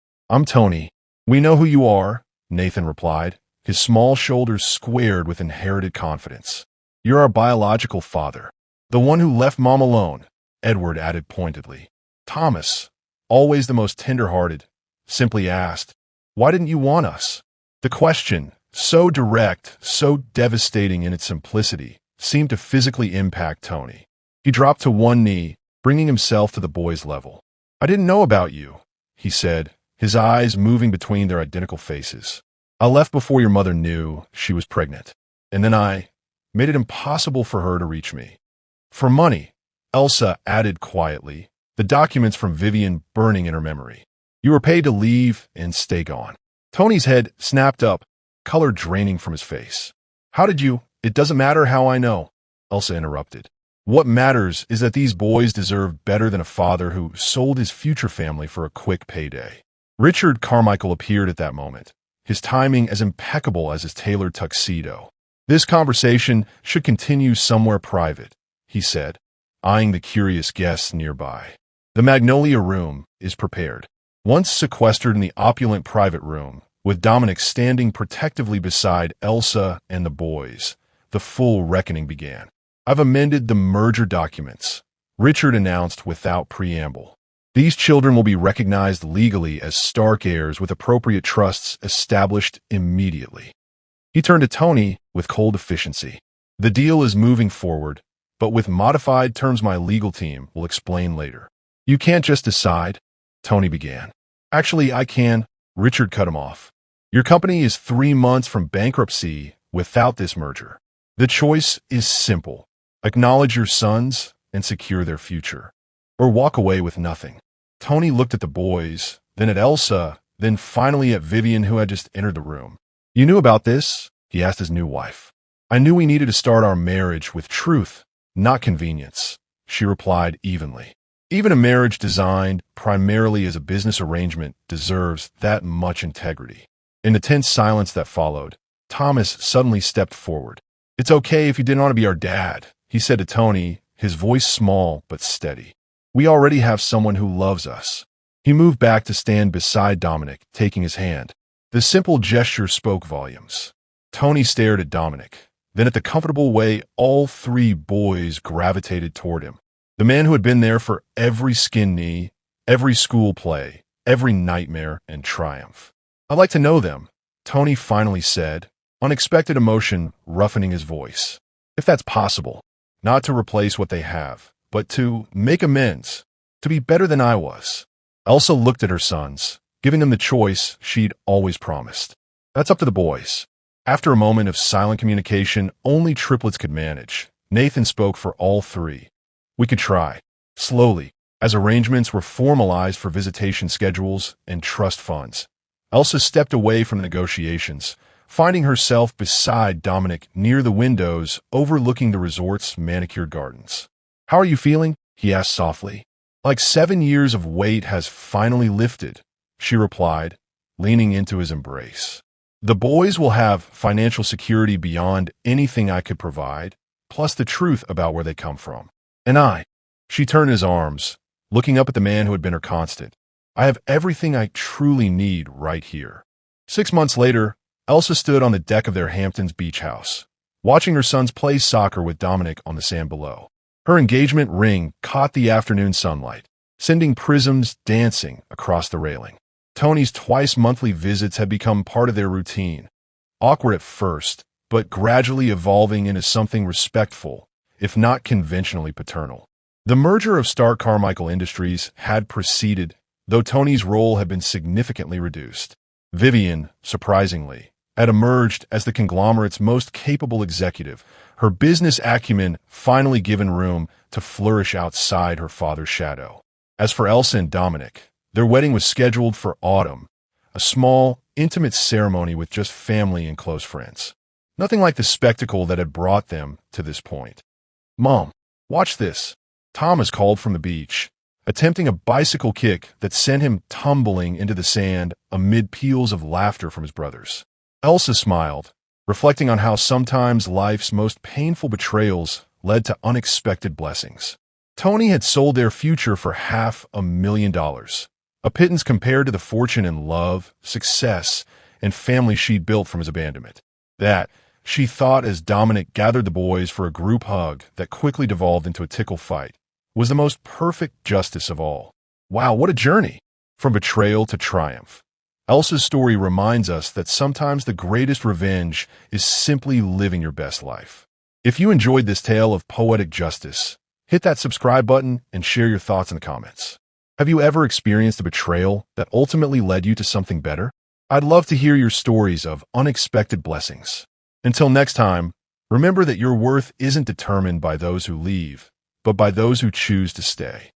S1: Tony. "We know who you are," Nathan replied, his small shoulders squared with inherited confidence. "You're our biological father. The one who left Mom alone," Edward added pointedly. Thomas, always the most tender-hearted, simply asked, "Why didn't you want us?" The question, so direct, so devastating in its simplicity, seemed to physically impact Tony. He dropped to one knee, bringing himself to the boy's level. "I didn't know about you," he said, his eyes moving between their identical faces. "I left before your mother knew she was pregnant, and then I made it impossible for her to reach me." "For money," Elsa added quietly, the documents from Vivian burning in her memory. "You were paid to leave and stay gone." Tony's head snapped up, color draining from his face. "How did you—" "It doesn't matter how I know," Elsa interrupted. "What matters is that these boys deserve better than a father who sold his future family for a quick payday." Richard Carmichael appeared at that moment, his timing as impeccable as his tailored tuxedo. "This conversation should continue somewhere private," he said, eyeing the curious guests nearby. "The Magnolia Room is prepared." Once sequestered in the opulent private room, with Dominic standing protectively beside Elsa and the boys, the full reckoning began. "I've amended the merger documents," Richard announced without preamble. These children will be recognized legally as Stark heirs with appropriate trusts established immediately. He turned to Tony with cold efficiency. The deal is moving forward, but with modified terms my legal team will explain later. You can't just decide, Tony began. Actually, I can, Richard cut him off. Your company is 3 months from bankruptcy without this merger. The choice is simple. Acknowledge your sons and secure their future, or walk away with nothing. Tony looked at the boys, then at Elsa, then finally at Vivian, who had just entered the room. You knew about this? He asked his new wife. I knew we needed to start our marriage with truth, not convenience, she replied evenly. Even a marriage designed primarily as a business arrangement deserves that much integrity. In the tense silence that followed, Thomas suddenly stepped forward. It's okay if you didn't want to be our dad, he said to Tony, his voice small but steady. We already have someone who loves us. He moved back to stand beside Dominic, taking his hand. The simple gesture spoke volumes. Tony stared at Dominic, then at the comfortable way all 3 boys gravitated toward him. The man who had been there for every skin knee, every school play, every nightmare and triumph. I'd like to know them, Tony finally said, unexpected emotion roughening his voice. If that's possible, not to replace what they have, but to make amends, to be better than I was. Elsa looked at her sons, giving them the choice she'd always promised. That's up to the boys. After a moment of silent communication only Triplets could manage, Nathan spoke for all 3. We could try. Slowly, as arrangements were formalized for visitation schedules and trust funds, Elsa stepped away from negotiations, finding herself beside Dominic near the windows overlooking the resort's manicured gardens. How are you feeling? He asked softly. Like 7 years of weight has finally lifted, she replied, leaning into his embrace. The boys will have financial security beyond anything I could provide, plus the truth about where they come from. And she turned his arms, looking up at the man who had been her constant. I have everything I truly need right here. 6 months later, Elsa stood on the deck of their Hamptons beach house, watching her sons play soccer with Dominic on the sand below. Her engagement ring caught the afternoon sunlight, sending prisms dancing across the railing. Tony's twice-monthly visits had become part of their routine, awkward at first, but gradually evolving into something respectful, if not conventionally paternal. The merger of Stark Carmichael Industries had proceeded, though Tony's role had been significantly reduced. Vivian, surprisingly, had emerged as the conglomerate's most capable executive, her business acumen finally given room to flourish outside her father's shadow. As for Elsa and Dominic, their wedding was scheduled for autumn, a small, intimate ceremony with just family and close friends. Nothing like the spectacle that had brought them to this point. Mom, watch this, Thomas called from the beach, attempting a bicycle kick that sent him tumbling into the sand amid peals of laughter from his brothers. Elsa smiled, reflecting on how sometimes life's most painful betrayals led to unexpected blessings. Tony had sold their future for $500,000, a pittance compared to the fortune and love, success, and family she'd built from his abandonment. That, she thought as Dominic gathered the boys for a group hug that quickly devolved into a tickle fight, was the most perfect justice of all. Wow, what a journey! From betrayal to triumph. Elsa's story reminds us that sometimes the greatest revenge is simply living your best life. If you enjoyed this tale of poetic justice, hit that subscribe button and share your thoughts in the comments. Have you ever experienced a betrayal that ultimately led you to something better? I'd love to hear your stories of unexpected blessings. Until next time, remember that your worth isn't determined by those who leave, but by those who choose to stay.